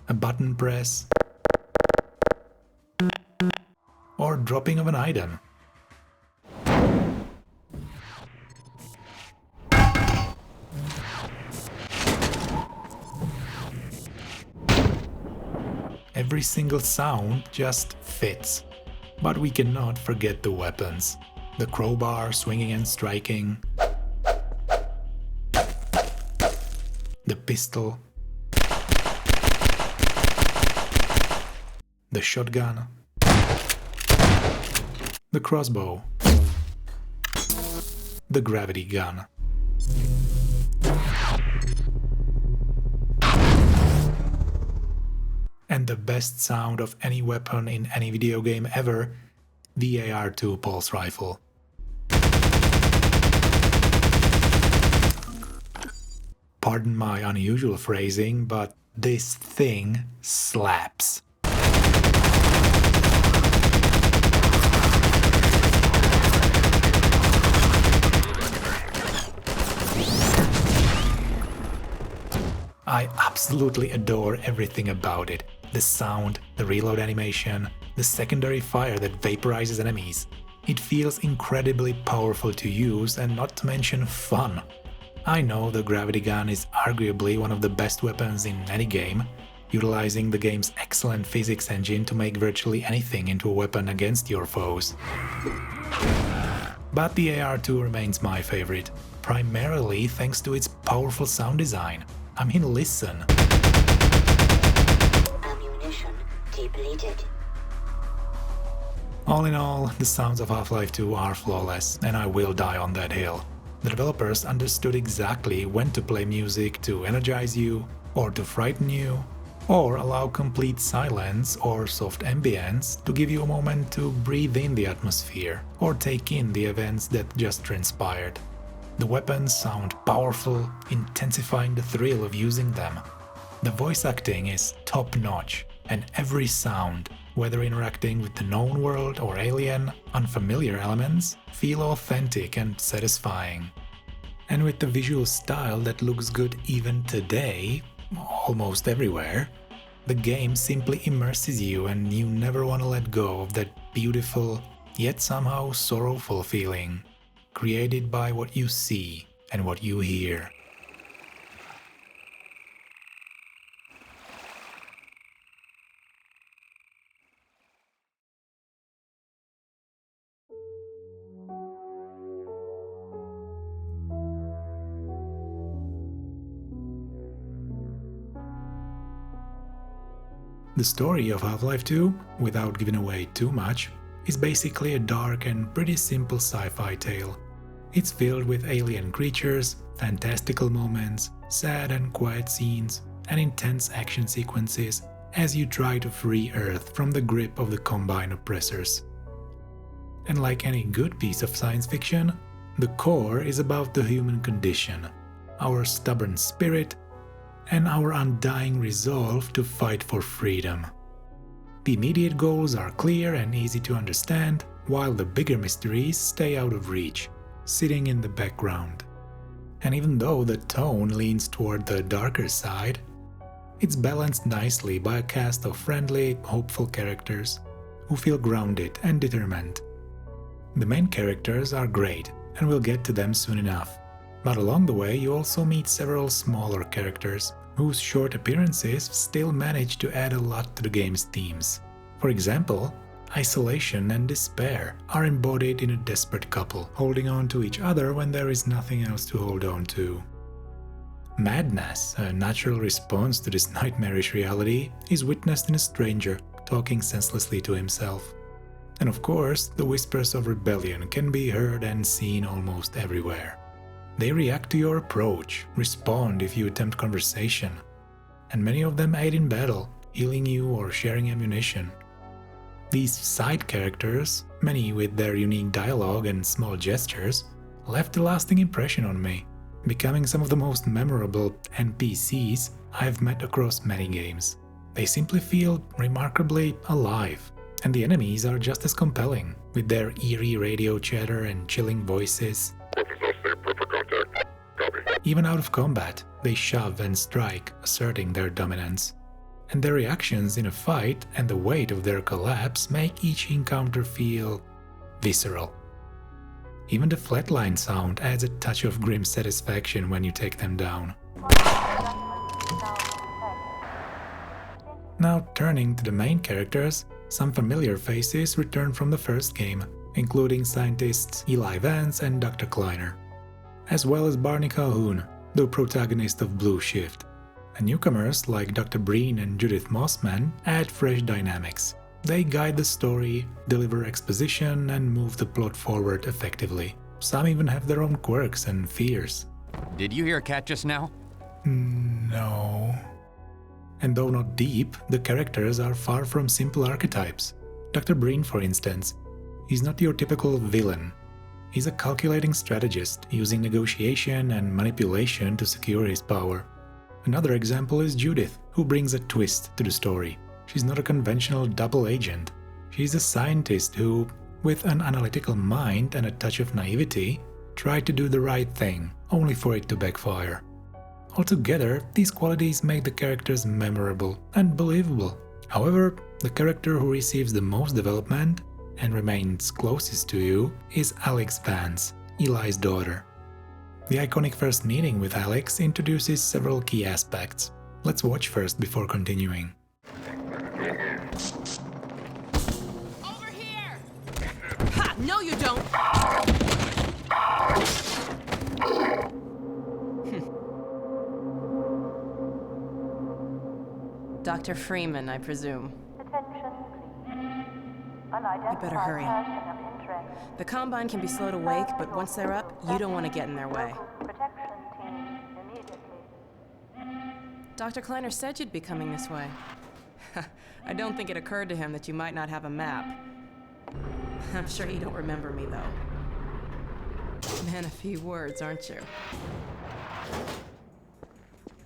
a button press, or dropping of an item. Every single sound just fits. But we cannot forget the weapons. The crowbar swinging and striking, the pistol, the shotgun, the crossbow, the gravity gun. And the best sound of any weapon in any video game ever, the AR-2 pulse rifle. Pardon my unusual phrasing, but this thing slaps. I absolutely adore everything about it. The sound, the reload animation, the secondary fire that vaporizes enemies. It feels incredibly powerful to use and not to mention fun. I know the gravity gun is arguably one of the best weapons in any game, utilizing the game's excellent physics engine to make virtually anything into a weapon against your foes. But the AR-2 remains my favorite, primarily thanks to its powerful sound design. I mean, listen. Ammunition Depleted. All in all, the sounds of Half-Life 2 are flawless, and I will die on that hill. The developers understood exactly when to play music to energize you, or to frighten you, or allow complete silence or soft ambience to give you a moment to breathe in the atmosphere, or take in the events that just transpired. The weapons sound powerful, intensifying the thrill of using them. The voice acting is top-notch, and every sound, whether interacting with the known world or alien, unfamiliar elements, feel authentic and satisfying. And with the visual style that looks good even today, almost everywhere, the game simply immerses you and you never want to let go of that beautiful, yet somehow sorrowful feeling, created by what you see and what you hear. The story of Half-Life 2, without giving away too much, is basically a dark and pretty simple sci-fi tale. It's filled with alien creatures, fantastical moments, sad and quiet scenes, and intense action sequences as you try to free Earth from the grip of the Combine oppressors. And like any good piece of science fiction, the core is about the human condition, our stubborn spirit, and our undying resolve to fight for freedom. The immediate goals are clear and easy to understand, while the bigger mysteries stay out of reach, sitting in the background. And even though the tone leans toward the darker side, it's balanced nicely by a cast of friendly, hopeful characters who feel grounded and determined. The main characters are great, and we'll get to them soon enough. But along the way you also meet several smaller characters, whose short appearances still manage to add a lot to the game's themes. For example, isolation and despair are embodied in a desperate couple, holding on to each other when there is nothing else to hold on to. Madness, a natural response to this nightmarish reality, is witnessed in a stranger talking senselessly to himself. And of course, the whispers of rebellion can be heard and seen almost everywhere. They react to your approach, respond if you attempt conversation, and many of them aid in battle, healing you or sharing ammunition. These side characters, many with their unique dialogue and small gestures, left a lasting impression on me, becoming some of the most memorable NPCs I've met across many games. They simply feel remarkably alive, and the enemies are just as compelling, with their eerie radio chatter and chilling voices. Even out of combat, they shove and strike, asserting their dominance. And their reactions in a fight and the weight of their collapse make each encounter feel visceral. Even the flatline sound adds a touch of grim satisfaction when you take them down. Now turning to the main characters, some familiar faces return from the first game, including scientists Eli Vance and Dr. Kleiner, as well as Barney Calhoun, the protagonist of Blue Shift. And newcomers like Dr. Breen and Judith Mossman add fresh dynamics. They guide the story, deliver exposition, and move the plot forward effectively. Some even have their own quirks and fears. Did you hear a cat just now? No. And though not deep, the characters are far from simple archetypes. Dr. Breen, for instance, he's not your typical villain. He's a calculating strategist, using negotiation and manipulation to secure his power. Another example is Judith, who brings a twist to the story. She's not a conventional double agent. She's a scientist who, with an analytical mind and a touch of naivety, tried to do the right thing, only for it to backfire. Altogether, these qualities make the characters memorable and believable. However, the character who receives the most development and remains closest to you is Alex Vance, Eli's daughter. The iconic first meeting with Alex introduces several key aspects. Let's watch first before continuing. Over here! Ha! No, you don't! Dr. Freeman, I presume. Attention You better hurry. The Combine can be slow to wake, but once they're up, you don't want to get in their way. Dr. Kleiner said you'd be coming this way. I don't think it occurred to him that you might not have a map. I'm sure you don't remember me, though. Man, a few words, aren't you?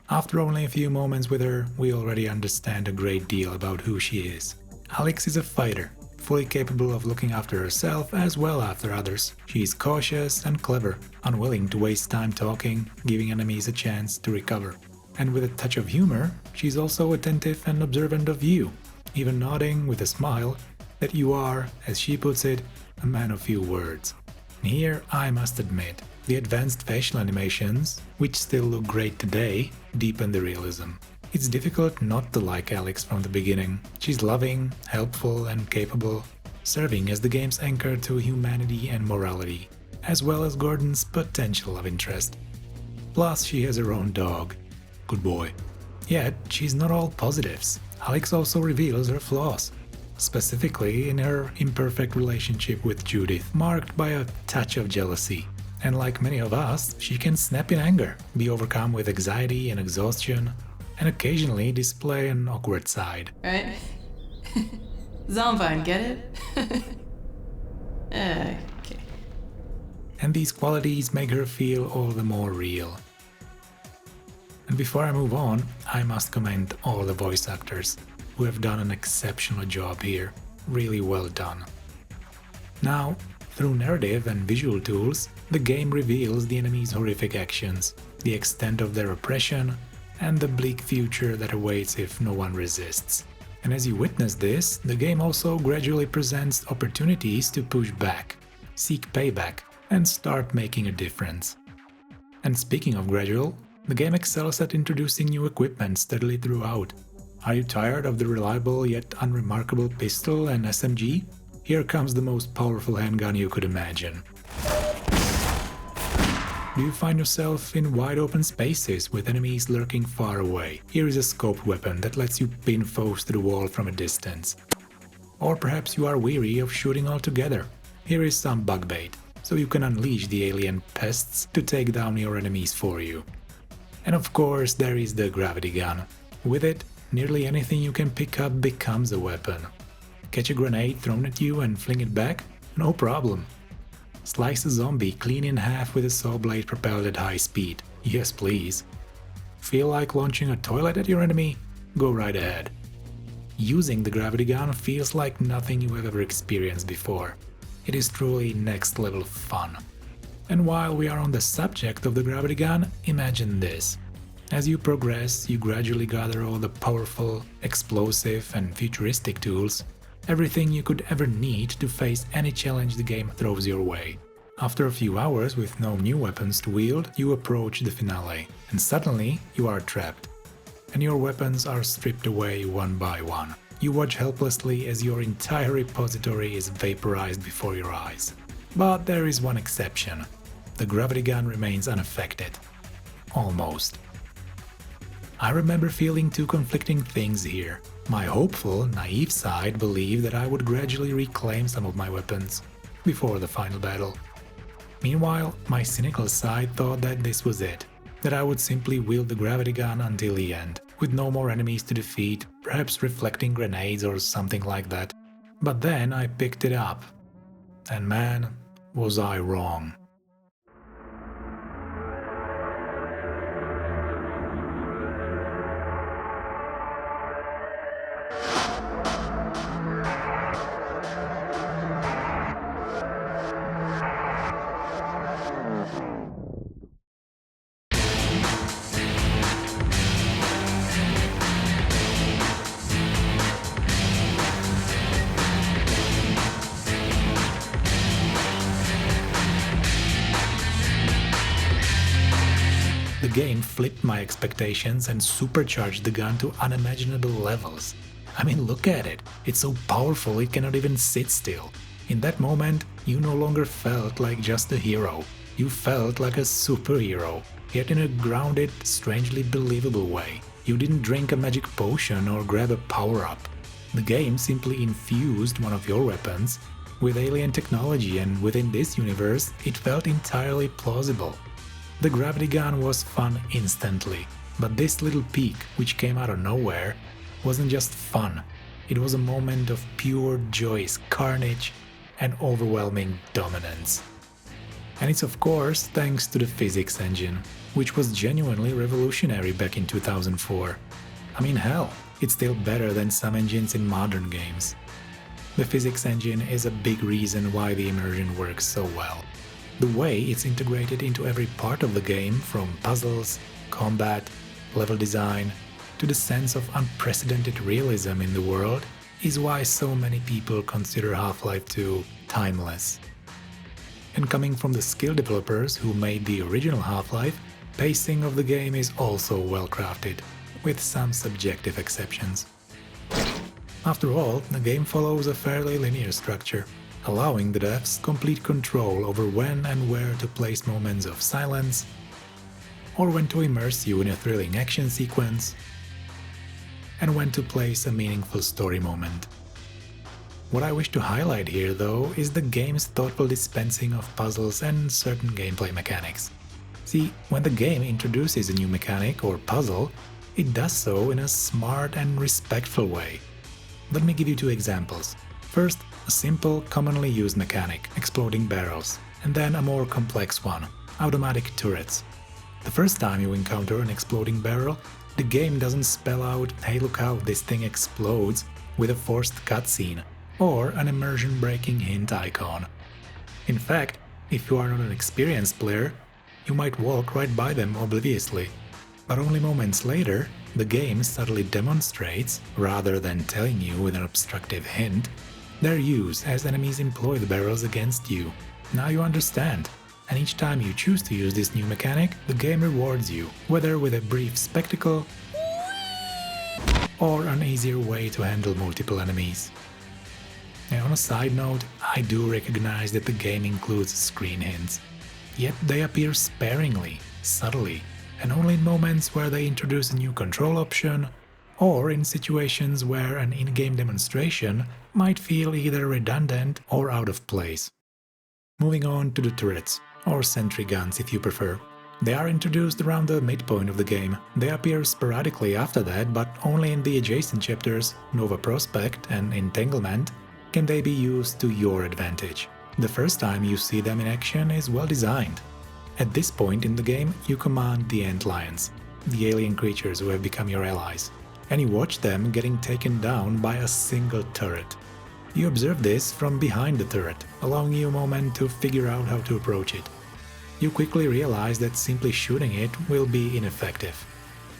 After only a few moments with her, we already understand a great deal about who she is. Alex is a fighter, fully capable of looking after herself as well after others. She is cautious and clever, unwilling to waste time talking, giving enemies a chance to recover. And with a touch of humor, she's also attentive and observant of you, even nodding with a smile that you are, as she puts it, a man of few words. And here, I must admit, the advanced facial animations, which still look great today, deepen the realism. It's difficult not to like Alex from the beginning. She's loving, helpful and capable, serving as the game's anchor to humanity and morality, as well as Gordon's potential of interest. Plus, she has her own dog. Good boy. Yet, she's not all positives. Alex also reveals her flaws, specifically in her imperfect relationship with Judith, marked by a touch of jealousy. And like many of us, she can snap in anger, be overcome with anxiety and exhaustion, and occasionally display an awkward side. Right? Zombine, get it? Okay. And these qualities make her feel all the more real. And before I move on, I must commend all the voice actors, who have done an exceptional job here. Really well done. Now, through narrative and visual tools, the game reveals the enemy's horrific actions, the extent of their oppression, and the bleak future that awaits if no one resists. And as you witness this, the game also gradually presents opportunities to push back, seek payback, and start making a difference. And speaking of gradual, the game excels at introducing new equipment steadily throughout. Are you tired of the reliable yet unremarkable pistol and SMG? Here comes the most powerful handgun you could imagine. Do you find yourself in wide open spaces with enemies lurking far away? Here is a scoped weapon that lets you pin foes to the wall from a distance. Or perhaps you are weary of shooting altogether. Here is some bug bait, so you can unleash the alien pests to take down your enemies for you. And of course there is the gravity gun. With it, nearly anything you can pick up becomes a weapon. Catch a grenade thrown at you and fling it back? No problem. Slice a zombie clean in half with a saw blade propelled at high speed? Yes please. Feel like launching a toilet at your enemy? Go right ahead. Using the gravity gun feels like nothing you have ever experienced before. It is truly next level fun. And while we are on the subject of the gravity gun, imagine this. As you progress, you gradually gather all the powerful, explosive and futuristic tools, everything you could ever need to face any challenge the game throws your way. After a few hours with no new weapons to wield, you approach the finale, and suddenly you are trapped. And your weapons are stripped away one by one. You watch helplessly as your entire repository is vaporized before your eyes. But there is one exception. The gravity gun remains unaffected. Almost. I remember feeling two conflicting things here. My hopeful, naive side believed that I would gradually reclaim some of my weapons before the final battle. Meanwhile, my cynical side thought that this was it, that I would simply wield the gravity gun until the end, with no more enemies to defeat, perhaps reflecting grenades or something like that. But then I picked it up. And man, was I wrong. The game flipped my expectations and supercharged the gun to unimaginable levels. I mean, look at it. It's so powerful it cannot even sit still. In that moment, you no longer felt like just a hero. You felt like a superhero, yet in a grounded, strangely believable way. You didn't drink a magic potion or grab a power-up. The game simply infused one of your weapons with alien technology, and within this universe it felt entirely plausible. The gravity gun was fun instantly, but this little peak, which came out of nowhere, wasn't just fun. It was a moment of pure joyous carnage and overwhelming dominance. And it's of course thanks to the physics engine, which was genuinely revolutionary back in 2004. I mean, hell, it's still better than some engines in modern games. The physics engine is a big reason why the immersion works so well. The way it's integrated into every part of the game, from puzzles, combat, level design, to the sense of unprecedented realism in the world, is why so many people consider Half-Life 2 timeless. And coming from the skilled developers who made the original Half-Life, pacing of the game is also well crafted, with some subjective exceptions. After all, the game follows a fairly linear structure, allowing the devs complete control over when and where to place moments of silence, or when to immerse you in a thrilling action sequence, and when to place a meaningful story moment. What I wish to highlight here, though, is the game's thoughtful dispensing of puzzles and certain gameplay mechanics. See, when the game introduces a new mechanic or puzzle, it does so in a smart and respectful way. Let me give you two examples. First, a simple, commonly used mechanic, exploding barrels, and then a more complex one, automatic turrets. The first time you encounter an exploding barrel, the game doesn't spell out, "Hey, look how this thing explodes," with a forced cutscene or an immersion-breaking hint icon. In fact, if you are not an experienced player, you might walk right by them obliviously. But only moments later, the game subtly demonstrates, rather than telling you with an obstructive hint, their use as enemies employ the barrels against you. Now you understand, and each time you choose to use this new mechanic, the game rewards you, whether with a brief spectacle or an easier way to handle multiple enemies. And on a side note, I do recognize that the game includes screen hints, yet they appear sparingly, subtly, and only in moments where they introduce a new control option, or in situations where an in-game demonstration might feel either redundant or out of place. Moving on to the turrets, or sentry guns if you prefer. They are introduced around the midpoint of the game. They appear sporadically after that, but only in the adjacent chapters, Nova Prospect and Entanglement, can they be used to your advantage. The first time you see them in action is well designed. At this point in the game, you command the Antlions, the alien creatures who have become your allies, and you watch them getting taken down by a single turret. You observe this from behind the turret, allowing you a moment to figure out how to approach it. You quickly realize that simply shooting it will be ineffective.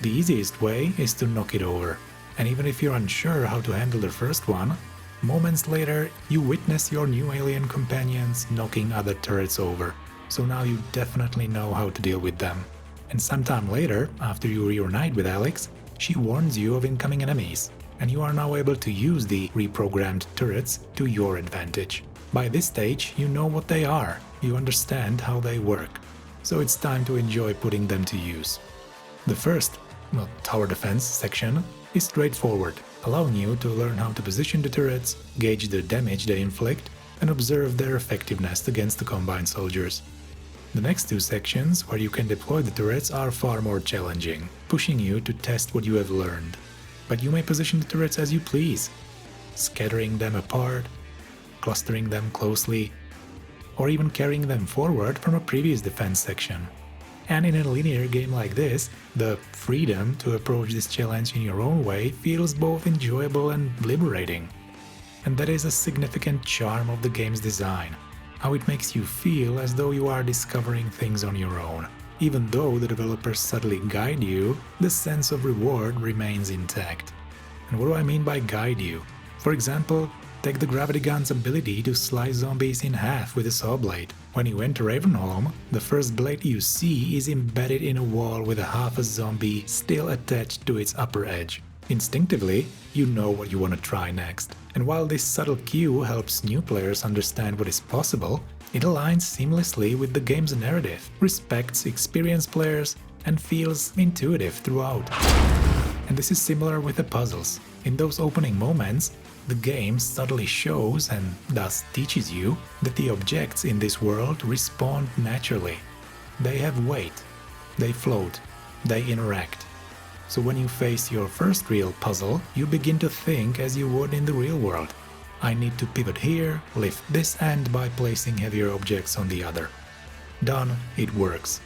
The easiest way is to knock it over, and even if you're unsure how to handle the first one, moments later you witness your new alien companions knocking other turrets over, so now you definitely know how to deal with them. And sometime later, after you reunite with Alex, she warns you of incoming enemies, and you are now able to use the reprogrammed turrets to your advantage. By this stage, you know what they are, you understand how they work, so it's time to enjoy putting them to use. The first, tower defense section is straightforward, allowing you to learn how to position the turrets, gauge the damage they inflict, and observe their effectiveness against the Combine soldiers. The next two sections, where you can deploy the turrets, are far more challenging, pushing you to test what you have learned. But you may position the turrets as you please, scattering them apart, clustering them closely, or even carrying them forward from a previous defense section. And in a linear game like this, the freedom to approach this challenge in your own way feels both enjoyable and liberating. And that is a significant charm of the game's design, how it makes you feel as though you are discovering things on your own. Even though the developers subtly guide you, the sense of reward remains intact. And what do I mean by guide you? For example, take the gravity gun's ability to slice zombies in half with a saw blade. When you enter Ravenholm, the first blade you see is embedded in a wall with a half a zombie still attached to its upper edge. Instinctively, you know what you want to try next. And while this subtle cue helps new players understand what is possible, it aligns seamlessly with the game's narrative, respects experienced players, and feels intuitive throughout. And this is similar with the puzzles. In those opening moments, the game subtly shows and thus teaches you that the objects in this world respond naturally. They have weight, they float, they interact. So when you face your first real puzzle, you begin to think as you would in the real world. I need to pivot here, lift this end by placing heavier objects on the other. Done, it works.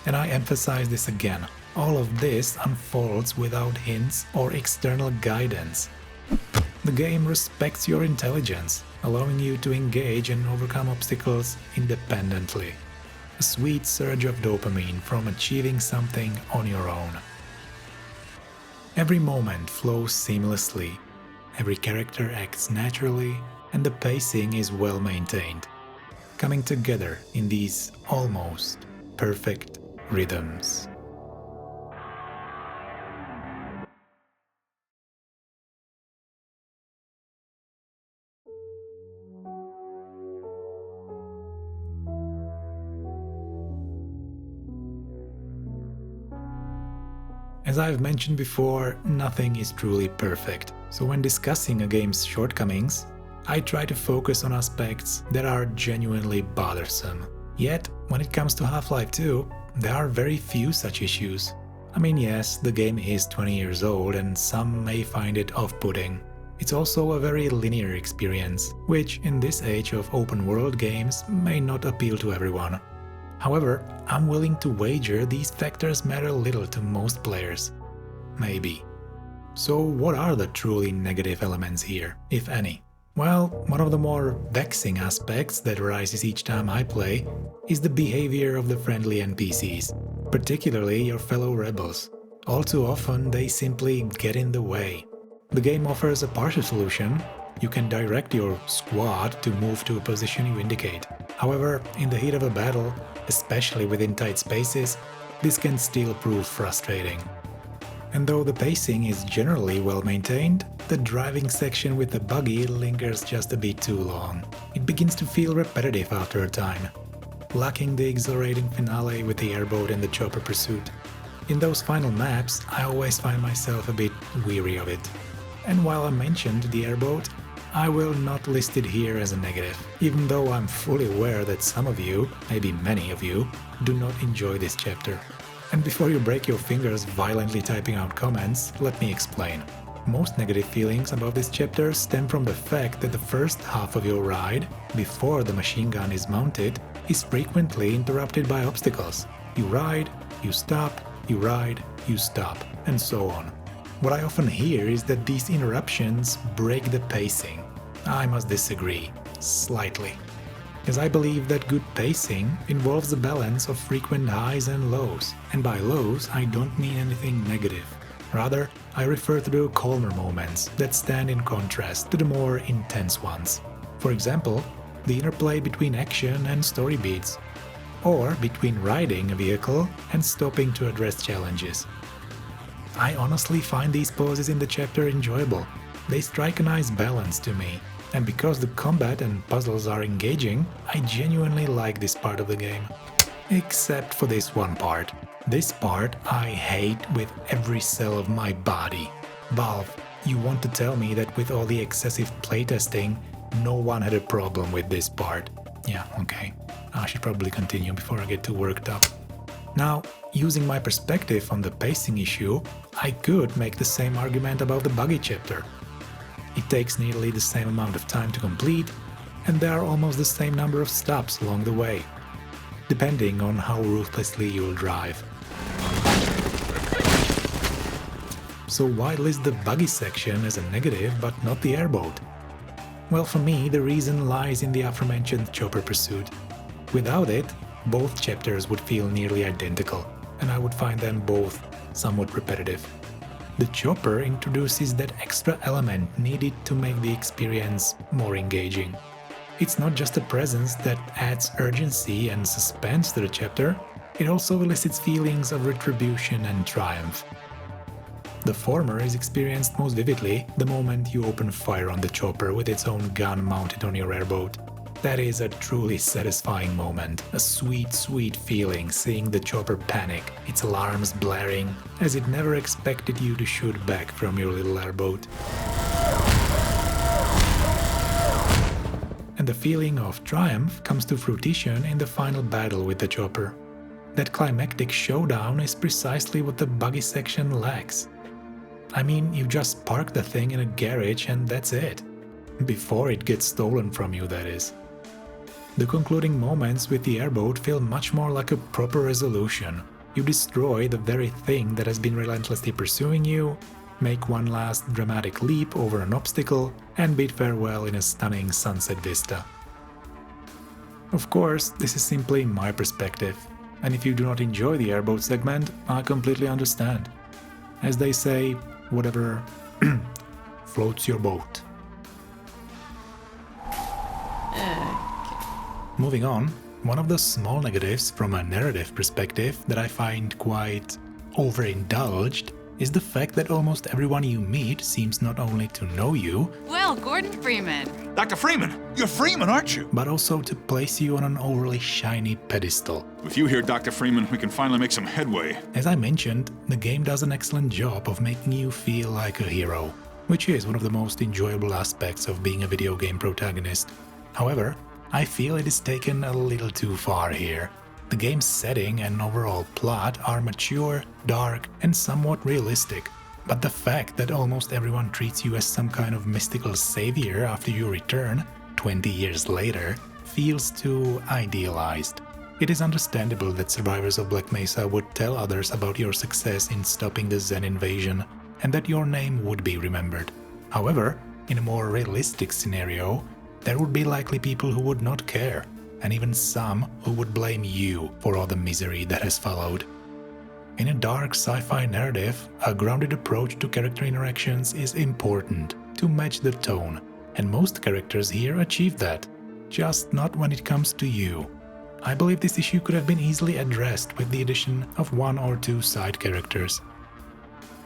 And I emphasize this again, all of this unfolds without hints or external guidance. The game respects your intelligence, allowing you to engage and overcome obstacles independently. A sweet surge of dopamine from achieving something on your own. Every moment flows seamlessly, every character acts naturally, and the pacing is well maintained, coming together in these almost perfect rhythms. As I've mentioned before, nothing is truly perfect, so when discussing a game's shortcomings, I try to focus on aspects that are genuinely bothersome. Yet, when it comes to Half-Life 2, there are very few such issues. I mean, yes, the game is 20 years old and some may find it off-putting. It's also a very linear experience, which in this age of open-world games may not appeal to everyone. However, I'm willing to wager these factors matter little to most players. Maybe. So what are the truly negative elements here, if any? Well, one of the more vexing aspects that arises each time I play is the behavior of the friendly NPCs, particularly your fellow rebels. All too often they simply get in the way. The game offers a partial solution. You can direct your squad to move to a position you indicate. However, in the heat of a battle, especially within tight spaces, this can still prove frustrating. And though the pacing is generally well maintained, the driving section with the buggy lingers just a bit too long. It begins to feel repetitive after a time, lacking the exhilarating finale with the airboat and the chopper pursuit. In those final maps, I always find myself a bit weary of it. And while I mentioned the airboat, I will not list it here as a negative, even though I'm fully aware that some of you, maybe many of you, do not enjoy this chapter. And before you break your fingers violently typing out comments, let me explain. Most negative feelings about this chapter stem from the fact that the first half of your ride, before the machine gun is mounted, is frequently interrupted by obstacles. You ride, you stop, you ride, you stop, and so on. What I often hear is that these interruptions break the pacing. I must disagree, slightly. As I believe that good pacing involves a balance of frequent highs and lows. And by lows, I don't mean anything negative. Rather, I refer to the calmer moments that stand in contrast to the more intense ones. For example, the interplay between action and story beats, or between riding a vehicle and stopping to address challenges. I honestly find these pauses in the chapter enjoyable. They strike a nice balance to me, and because the combat and puzzles are engaging, I genuinely like this part of the game. Except for this one part. This part I hate with every cell of my body. Valve, you want to tell me that with all the excessive playtesting, no one had a problem with this part? Yeah, okay. I should probably continue before I get too worked up. Now, using my perspective on the pacing issue, I could make the same argument about the buggy chapter. It takes nearly the same amount of time to complete, and there are almost the same number of stops along the way, depending on how ruthlessly you'll drive. So why list the buggy section as a negative but not the airboat? Well, for me, the reason lies in the aforementioned chopper pursuit. Without it, both chapters would feel nearly identical, and I would find them both somewhat repetitive. The chopper introduces that extra element needed to make the experience more engaging. It's not just a presence that adds urgency and suspense to the chapter, it also elicits feelings of retribution and triumph. The former is experienced most vividly the moment you open fire on the chopper with its own gun mounted on your airboat. That is a truly satisfying moment, a sweet, sweet feeling seeing the chopper panic, its alarms blaring, as it never expected you to shoot back from your little airboat. And the feeling of triumph comes to fruition in the final battle with the chopper. That climactic showdown is precisely what the buggy section lacks. I mean, you just park the thing in a garage and that's it. Before it gets stolen from you, that is. The concluding moments with the airboat feel much more like a proper resolution. You destroy the very thing that has been relentlessly pursuing you, make one last dramatic leap over an obstacle, and bid farewell in a stunning sunset vista. Of course, this is simply my perspective, and if you do not enjoy the airboat segment, I completely understand. As they say, whatever floats your boat. Moving on, one of the small negatives from a narrative perspective that I find quite overindulged is the fact that almost everyone you meet seems not only to know you, well, Gordon Freeman. Dr. Freeman, you're Freeman, aren't you? but also to place you on an overly shiny pedestal. With you here, Dr. Freeman, we can finally make some headway. As I mentioned, the game does an excellent job of making you feel like a hero, which is one of the most enjoyable aspects of being a video game protagonist. However, I feel it is taken a little too far here. The game's setting and overall plot are mature, dark, and somewhat realistic, but the fact that almost everyone treats you as some kind of mystical savior after you return, 20 years later, feels too idealized. It is understandable that survivors of Black Mesa would tell others about your success in stopping the Zen invasion, and that your name would be remembered. However, in a more realistic scenario, there would be likely people who would not care, and even some who would blame you for all the misery that has followed. In a dark sci-fi narrative, a grounded approach to character interactions is important to match the tone, and most characters here achieve that, just not when it comes to you. I believe this issue could have been easily addressed with the addition of one or two side characters.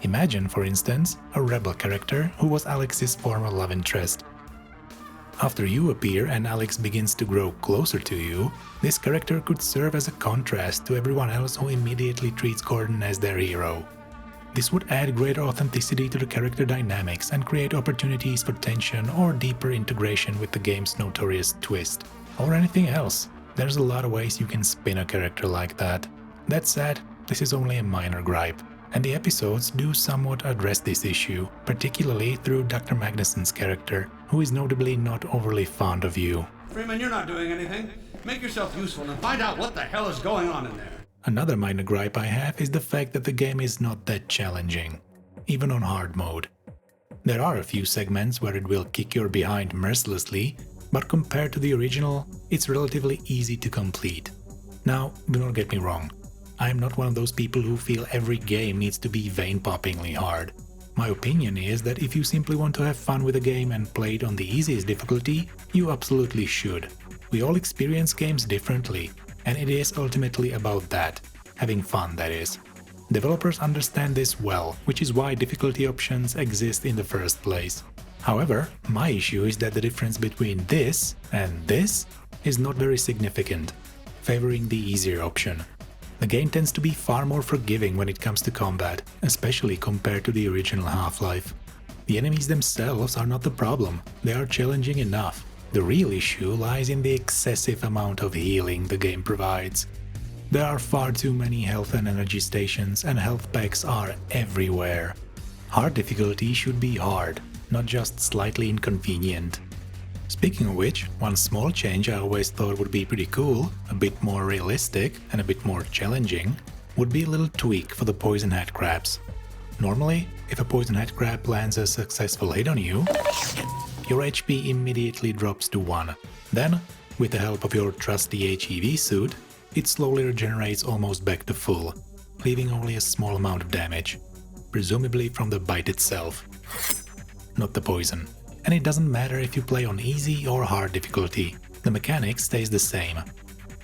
Imagine, for instance, a rebel character who was Alex's former love interest. After you appear and Alex begins to grow closer to you, this character could serve as a contrast to everyone else who immediately treats Gordon as their hero. This would add greater authenticity to the character dynamics and create opportunities for tension or deeper integration with the game's notorious twist. Or anything else. There's a lot of ways you can spin a character like that. That said, this is only a minor gripe, and the episodes do somewhat address this issue, particularly through Dr. Magnuson's character, who is notably not overly fond of you. Freeman, you're not doing anything. Make yourself useful and find out what the hell is going on in there. Another minor gripe I have is the fact that the game is not that challenging, even on hard mode. There are a few segments where it will kick your behind mercilessly, but compared to the original, it's relatively easy to complete. Now, do not get me wrong. I am not one of those people who feel every game needs to be vein-poppingly hard. My opinion is that if you simply want to have fun with a game and play it on the easiest difficulty, you absolutely should. We all experience games differently, and it is ultimately about that. Having fun, that is. Developers understand this well, which is why difficulty options exist in the first place. However, my issue is that the difference between this and this is not very significant, favoring the easier option. The game tends to be far more forgiving when it comes to combat, especially compared to the original Half-Life. The enemies themselves are not the problem, they are challenging enough. The real issue lies in the excessive amount of healing the game provides. There are far too many health and energy stations, and health packs are everywhere. Hard difficulty should be hard, not just slightly inconvenient. Speaking of which, one small change I always thought would be pretty cool, a bit more realistic and a bit more challenging, would be a little tweak for the poison head crabs. Normally, if a poison head crab lands a successful hit on you, your HP immediately drops to 1. Then, with the help of your trusty HEV suit, it slowly regenerates almost back to full, leaving only a small amount of damage, presumably from the bite itself, not the poison. And it doesn't matter if you play on easy or hard difficulty, the mechanic stays the same.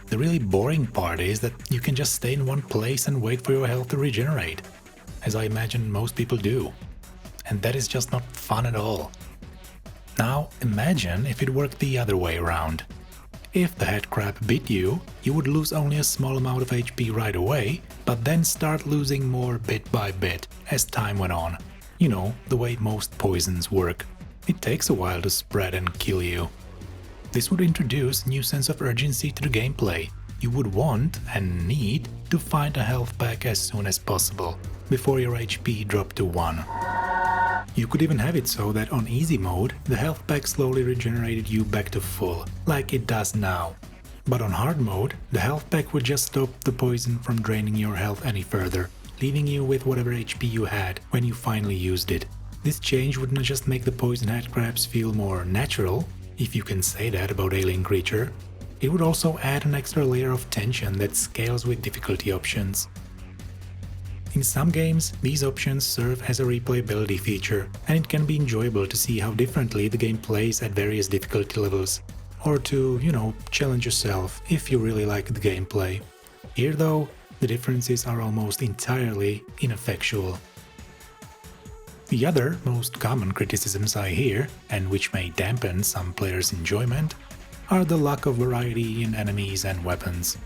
The really boring part is that you can just stay in one place and wait for your health to regenerate, as I imagine most people do. And that is just not fun at all. Now, imagine if it worked the other way around. If the headcrab bit you, you would lose only a small amount of HP right away, but then start losing more bit by bit as time went on. You know, the way most poisons work. It takes a while to spread and kill you. This would introduce a new sense of urgency to the gameplay. You would want and need to find a health pack as soon as possible, before your HP dropped to 1. You could even have it so that on easy mode, the health pack slowly regenerated you back to full, like it does now. But on hard mode, the health pack would just stop the poison from draining your health any further, leaving you with whatever HP you had when you finally used it. This change would not just make the poison headcrabs feel more natural, if you can say that about alien creature, it would also add an extra layer of tension that scales with difficulty options. In some games, these options serve as a replayability feature, and it can be enjoyable to see how differently the game plays at various difficulty levels, or to, challenge yourself if you really like the gameplay. Here though, the differences are almost entirely ineffectual. The other most common criticisms I hear, and which may dampen some players' enjoyment, are the lack of variety in enemies and weapons.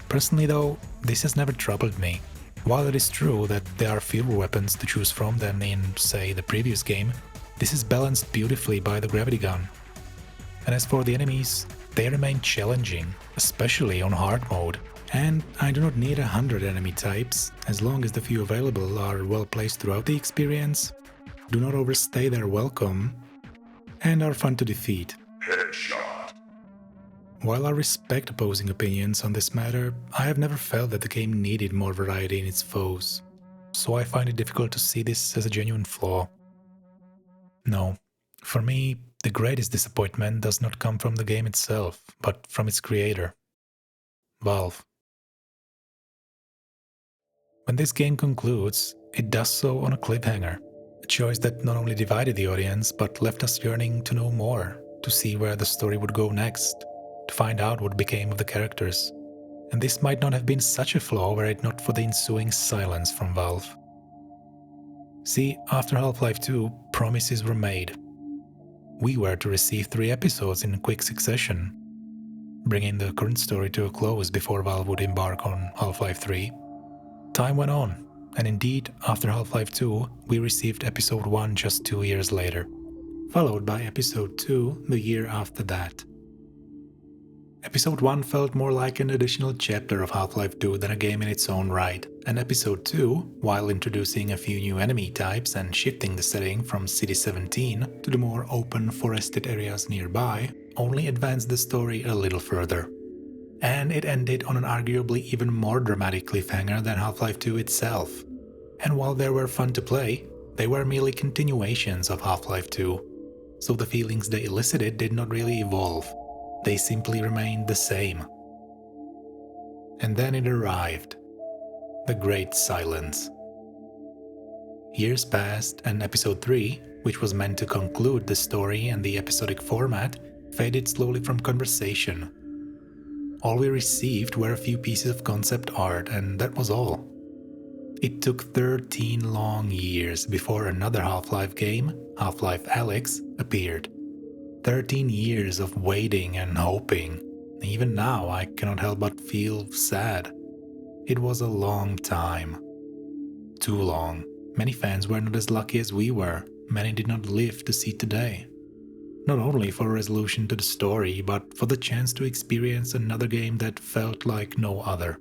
Personally though, this has never troubled me. While it is true that there are fewer weapons to choose from than in, say, the previous game, this is balanced beautifully by the gravity gun. And as for the enemies, they remain challenging, especially on hard mode. And I do not need 100 enemy types, as long as the few available are well placed throughout the experience, do not overstay their welcome, and are fun to defeat. Headshot. While I respect opposing opinions on this matter, I have never felt that the game needed more variety in its foes, so I find it difficult to see this as a genuine flaw. No, for me, the greatest disappointment does not come from the game itself, but from its creator, Valve. When this game concludes, it does so on a cliffhanger, a choice that not only divided the audience, but left us yearning to know more, to see where the story would go next, to find out what became of the characters. And this might not have been such a flaw were it not for the ensuing silence from Valve. See, after Half-Life 2, promises were made. We were to receive 3 episodes in quick succession, bringing the current story to a close before Valve would embark on Half-Life 3. Time went on, and indeed, after Half-Life 2, we received Episode 1 just 2 years later, followed by Episode 2 the year after that. Episode 1 felt more like an additional chapter of Half-Life 2 than a game in its own right, and Episode 2, while introducing a few new enemy types and shifting the setting from City 17 to the more open forested areas nearby, only advanced the story a little further. And it ended on an arguably even more dramatic cliffhanger than Half-Life 2 itself. And while they were fun to play, they were merely continuations of Half-Life 2, so the feelings they elicited did not really evolve. They simply remained the same. And then it arrived. The Great Silence. Years passed, and Episode 3, which was meant to conclude the story and the episodic format, faded slowly from conversation. All we received were a few pieces of concept art, and that was all. It took 13 long years before another Half-Life game, Half-Life Alyx, appeared. 13 years of waiting and hoping. Even now, I cannot help but feel sad. It was a long time. Too long. Many fans were not as lucky as we were. Many did not live to see today. Not only for a resolution to the story, but for the chance to experience another game that felt like no other.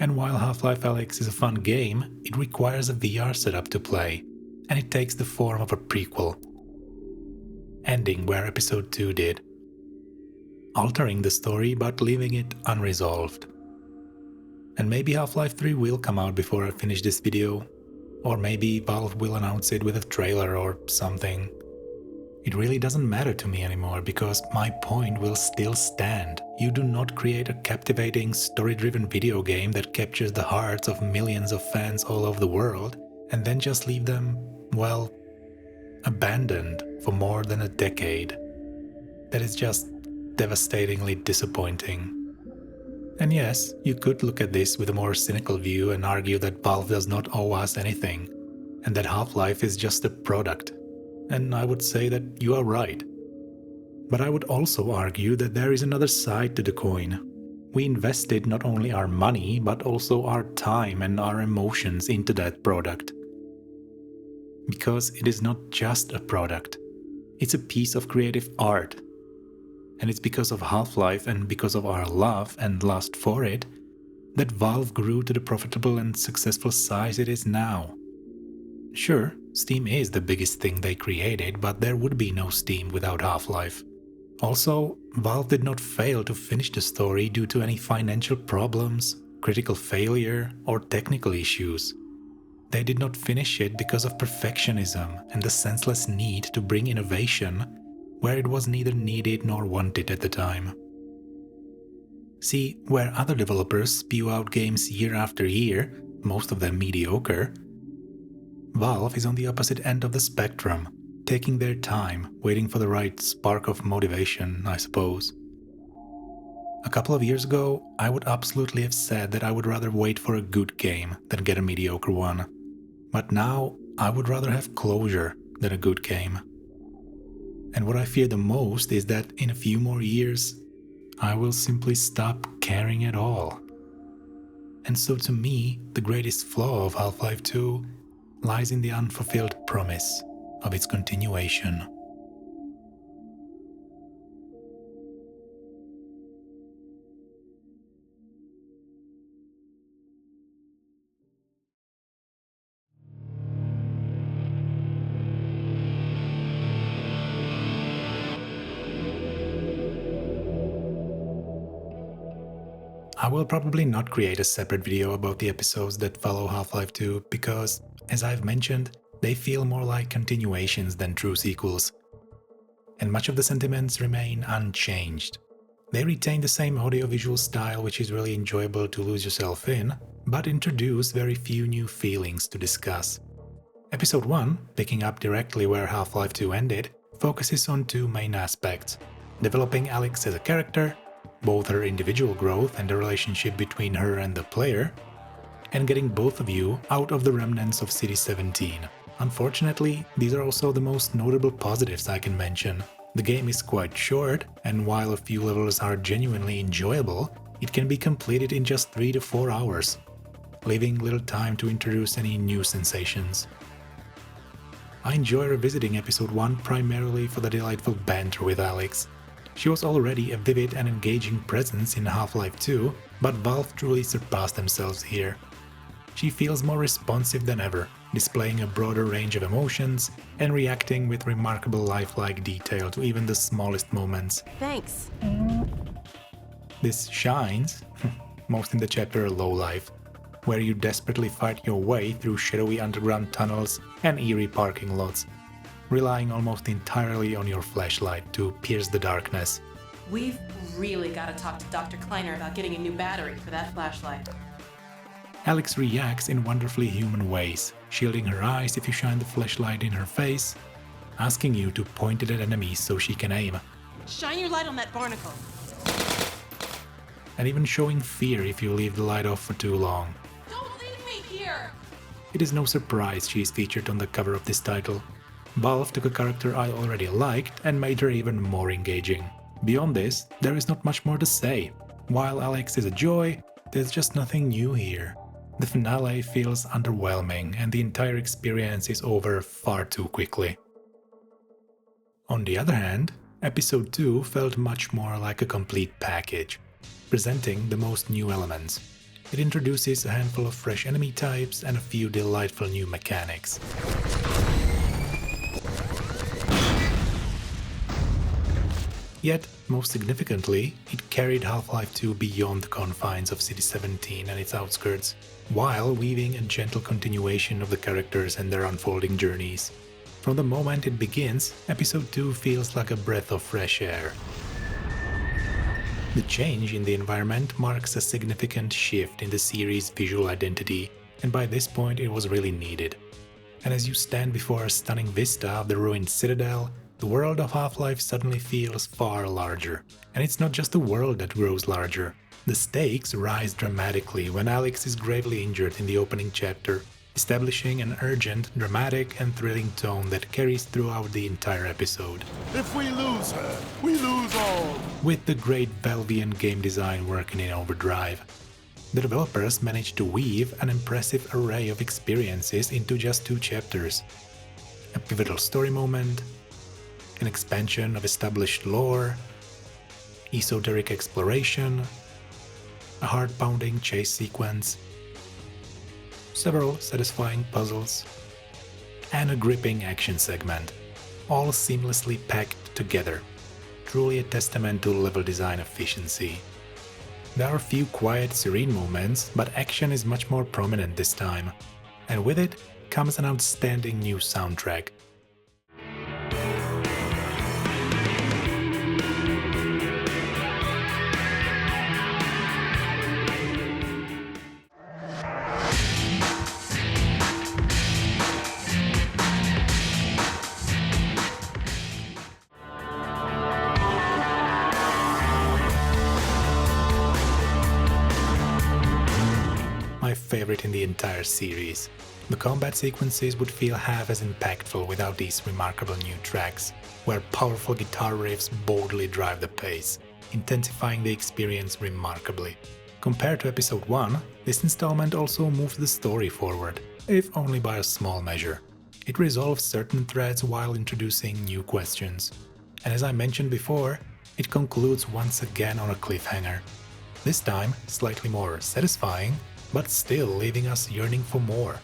And while Half-Life Alyx is a fun game, it requires a VR setup to play, and it takes the form of a prequel, ending where Episode 2 did, altering the story but leaving it unresolved. And maybe Half-Life 3 will come out before I finish this video, or maybe Valve will announce it with a trailer or something. It really doesn't matter to me anymore, because my point will still stand. You do not create a captivating, story-driven video game that captures the hearts of millions of fans all over the world, and then just leave them, well, abandoned for more than a decade. That is just devastatingly disappointing. And yes, you could look at this with a more cynical view and argue that Valve does not owe us anything, and that Half-Life is just a product. And I would say that you are right. But I would also argue that there is another side to the coin. We invested not only our money, but also our time and our emotions into that product. Because it is not just a product, it's a piece of creative art. And it's because of Half-Life and because of our love and lust for it that Valve grew to the profitable and successful size it is now. Sure, Steam is the biggest thing they created, but there would be no Steam without Half-Life. Also, Valve did not fail to finish the story due to any financial problems, critical failure, or technical issues. They did not finish it because of perfectionism and the senseless need to bring innovation where it was neither needed nor wanted at the time. See, where other developers spew out games year after year, most of them mediocre, Valve is on the opposite end of the spectrum, taking their time, waiting for the right spark of motivation, I suppose. A couple of years ago, I would absolutely have said that I would rather wait for a good game than get a mediocre one. But now, I would rather have closure than a good game. And what I fear the most is that in a few more years, I will simply stop caring at all. And so to me, the greatest flaw of Half-Life 2 lies in the unfulfilled promise of its continuation. I will probably not create a separate video about the episodes that follow Half-Life 2 because, as I've mentioned, they feel more like continuations than true sequels. And much of the sentiments remain unchanged. They retain the same audiovisual style, which is really enjoyable to lose yourself in, but introduce very few new feelings to discuss. Episode 1, picking up directly where Half-Life 2 ended, focuses on two main aspects: developing Alyx as a character, both her individual growth and the relationship between her and the player, and getting both of you out of the remnants of City 17. Unfortunately, these are also the most notable positives I can mention. The game is quite short, and while a few levels are genuinely enjoyable, it can be completed in just 3 to 4 hours, leaving little time to introduce any new sensations. I enjoy revisiting episode 1 primarily for the delightful banter with Alyx. She was already a vivid and engaging presence in Half-Life 2, but Valve truly surpassed themselves here. She feels more responsive than ever, displaying a broader range of emotions and reacting with remarkable lifelike detail to even the smallest moments. Thanks. This shines, most in the chapter Lowlife, where you desperately fight your way through shadowy underground tunnels and eerie parking lots, relying almost entirely on your flashlight to pierce the darkness. We've really got to talk to Dr. Kleiner about getting a new battery for that flashlight. Alyx reacts in wonderfully human ways, shielding her eyes if you shine the flashlight in her face, asking you to point it at enemies so she can aim, Shine your light on that barnacle. and even showing fear if you leave the light off for too long. Don't leave me here! It is no surprise she is featured on the cover of this title. Valve took a character I already liked and made her even more engaging. Beyond this, there is not much more to say. While Alyx is a joy, there's just nothing new here. The finale feels underwhelming and the entire experience is over far too quickly. On the other hand, episode 2 felt much more like a complete package, presenting the most new elements. It introduces a handful of fresh enemy types and a few delightful new mechanics. Yet, most significantly, it carried Half-Life 2 beyond the confines of City 17 and its outskirts, while weaving a gentle continuation of the characters and their unfolding journeys. From the moment it begins, Episode 2 feels like a breath of fresh air. The change in the environment marks a significant shift in the series' visual identity, and by this point it was really needed. And as you stand before a stunning vista of the ruined citadel, the world of Half-Life suddenly feels far larger. And it's not just the world that grows larger. The stakes rise dramatically when Alyx is gravely injured in the opening chapter, establishing an urgent, dramatic and thrilling tone that carries throughout the entire episode. If we lose her, we lose all. With the great Valvian game design working in overdrive, the developers managed to weave an impressive array of experiences into just 2 chapters. A pivotal story moment, an expansion of established lore, esoteric exploration, a heart-pounding chase sequence, several satisfying puzzles, and a gripping action segment, all seamlessly packed together. Truly a testament to level design efficiency. There are a few quiet, serene moments, but action is much more prominent this time, and with it comes an outstanding new soundtrack. My favorite in the entire series. The combat sequences would feel half as impactful without these remarkable new tracks, where powerful guitar riffs boldly drive the pace, intensifying the experience remarkably. Compared to episode 1, this installment also moves the story forward, if only by a small measure. It resolves certain threads while introducing new questions. And as I mentioned before, it concludes once again on a cliffhanger. This time slightly more satisfying, but still leaving us yearning for more.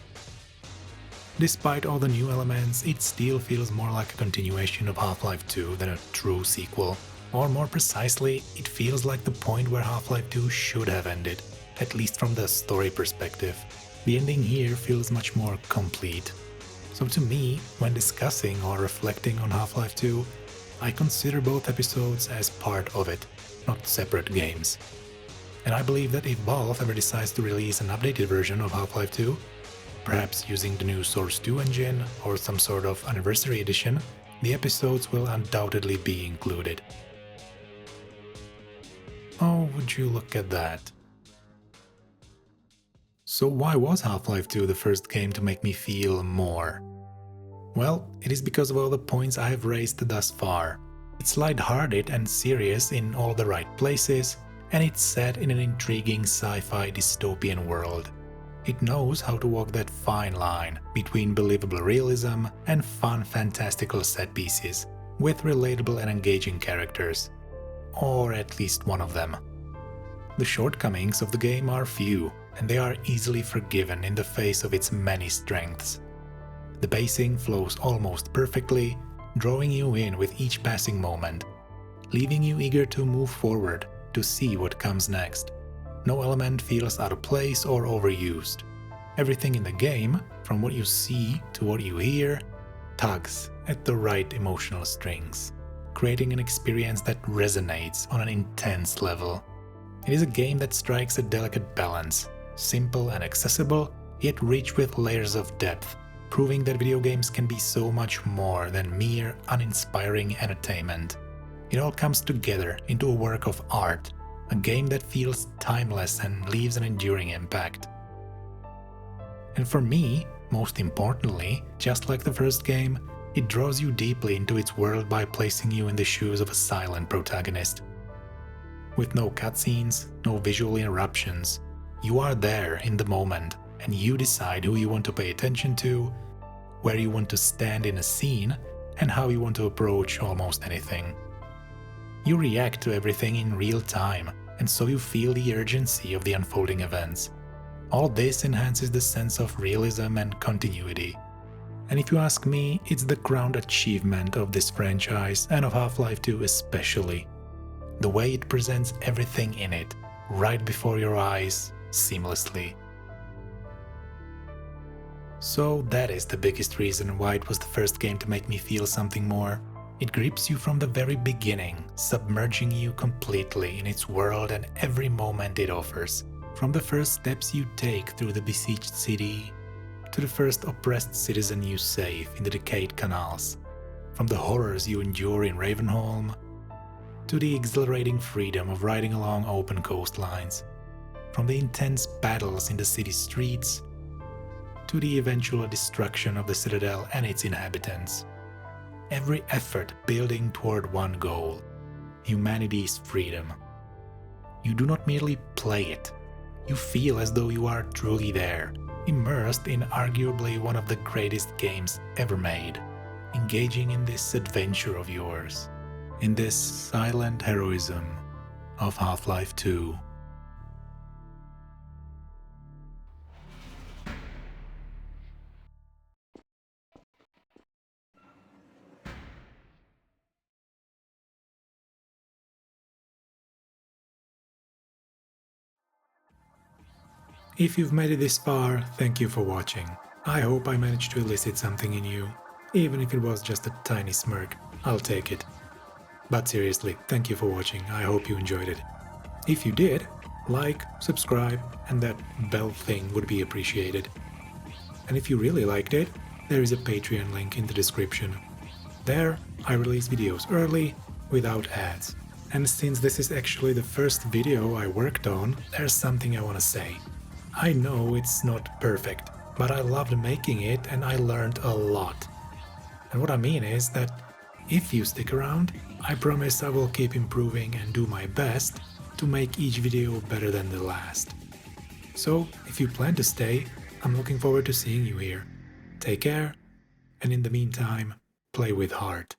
Despite all the new elements, it still feels more like a continuation of Half-Life 2 than a true sequel. Or more precisely, it feels like the point where Half-Life 2 should have ended, at least from the story perspective. The ending here feels much more complete. So to me, when discussing or reflecting on Half-Life 2, I consider both episodes as part of it, not separate games. And I believe that if Valve ever decides to release an updated version of Half-Life 2, perhaps using the new Source 2 engine or some sort of anniversary edition, the episodes will undoubtedly be included. Oh, would you look at that. So why was Half-Life 2 the first game to make me feel more? Well, it is because of all the points I have raised thus far. It's lighthearted and serious in all the right places, and it's set in an intriguing sci-fi dystopian world. It knows how to walk that fine line between believable realism and fun, fantastical set pieces, with relatable and engaging characters. Or at least one of them. The shortcomings of the game are few, and they are easily forgiven in the face of its many strengths. The pacing flows almost perfectly, drawing you in with each passing moment, leaving you eager to move forward, to see what comes next. No element feels out of place or overused. Everything in the game, from what you see to what you hear, tugs at the right emotional strings, creating an experience that resonates on an intense level. It is a game that strikes a delicate balance, simple and accessible, yet rich with layers of depth, proving that video games can be so much more than mere uninspiring entertainment. It all comes together into a work of art, a game that feels timeless and leaves an enduring impact. And for me, most importantly, just like the first game, it draws you deeply into its world by placing you in the shoes of a silent protagonist. With no cutscenes, no visual interruptions, you are there in the moment, and you decide who you want to pay attention to, where you want to stand in a scene, and how you want to approach almost anything. You react to everything in real time, and so you feel the urgency of the unfolding events. All this enhances the sense of realism and continuity. And if you ask me, it's the crown achievement of this franchise and of Half-Life 2 especially. The way it presents everything in it, right before your eyes, seamlessly. So that is the biggest reason why it was the first game to make me feel something more. It grips you from the very beginning, submerging you completely in its world and every moment it offers. From the first steps you take through the besieged city, to the first oppressed citizen you save in the decayed canals. From the horrors you endure in Ravenholm, to the exhilarating freedom of riding along open coastlines. From the intense battles in the city streets, to the eventual destruction of the Citadel and its inhabitants. Every effort building toward one goal: humanity's freedom. You do not merely play it, you feel as though you are truly there, immersed in arguably one of the greatest games ever made, engaging in this adventure of yours, in this silent heroism of Half-Life 2. If you've made it this far, thank you for watching. I hope I managed to elicit something in you. Even if it was just a tiny smirk, I'll take it. But seriously, thank you for watching, I hope you enjoyed it. If you did, like, subscribe, and that bell thing would be appreciated. And if you really liked it, there is a Patreon link in the description. There, I release videos early, without ads. And since this is actually the first video I worked on, there's something I want to say. I know it's not perfect, but I loved making it and I learned a lot. And what I mean is that if you stick around, I promise I will keep improving and do my best to make each video better than the last. So, if you plan to stay, I'm looking forward to seeing you here. Take care, and in the meantime, play with heart.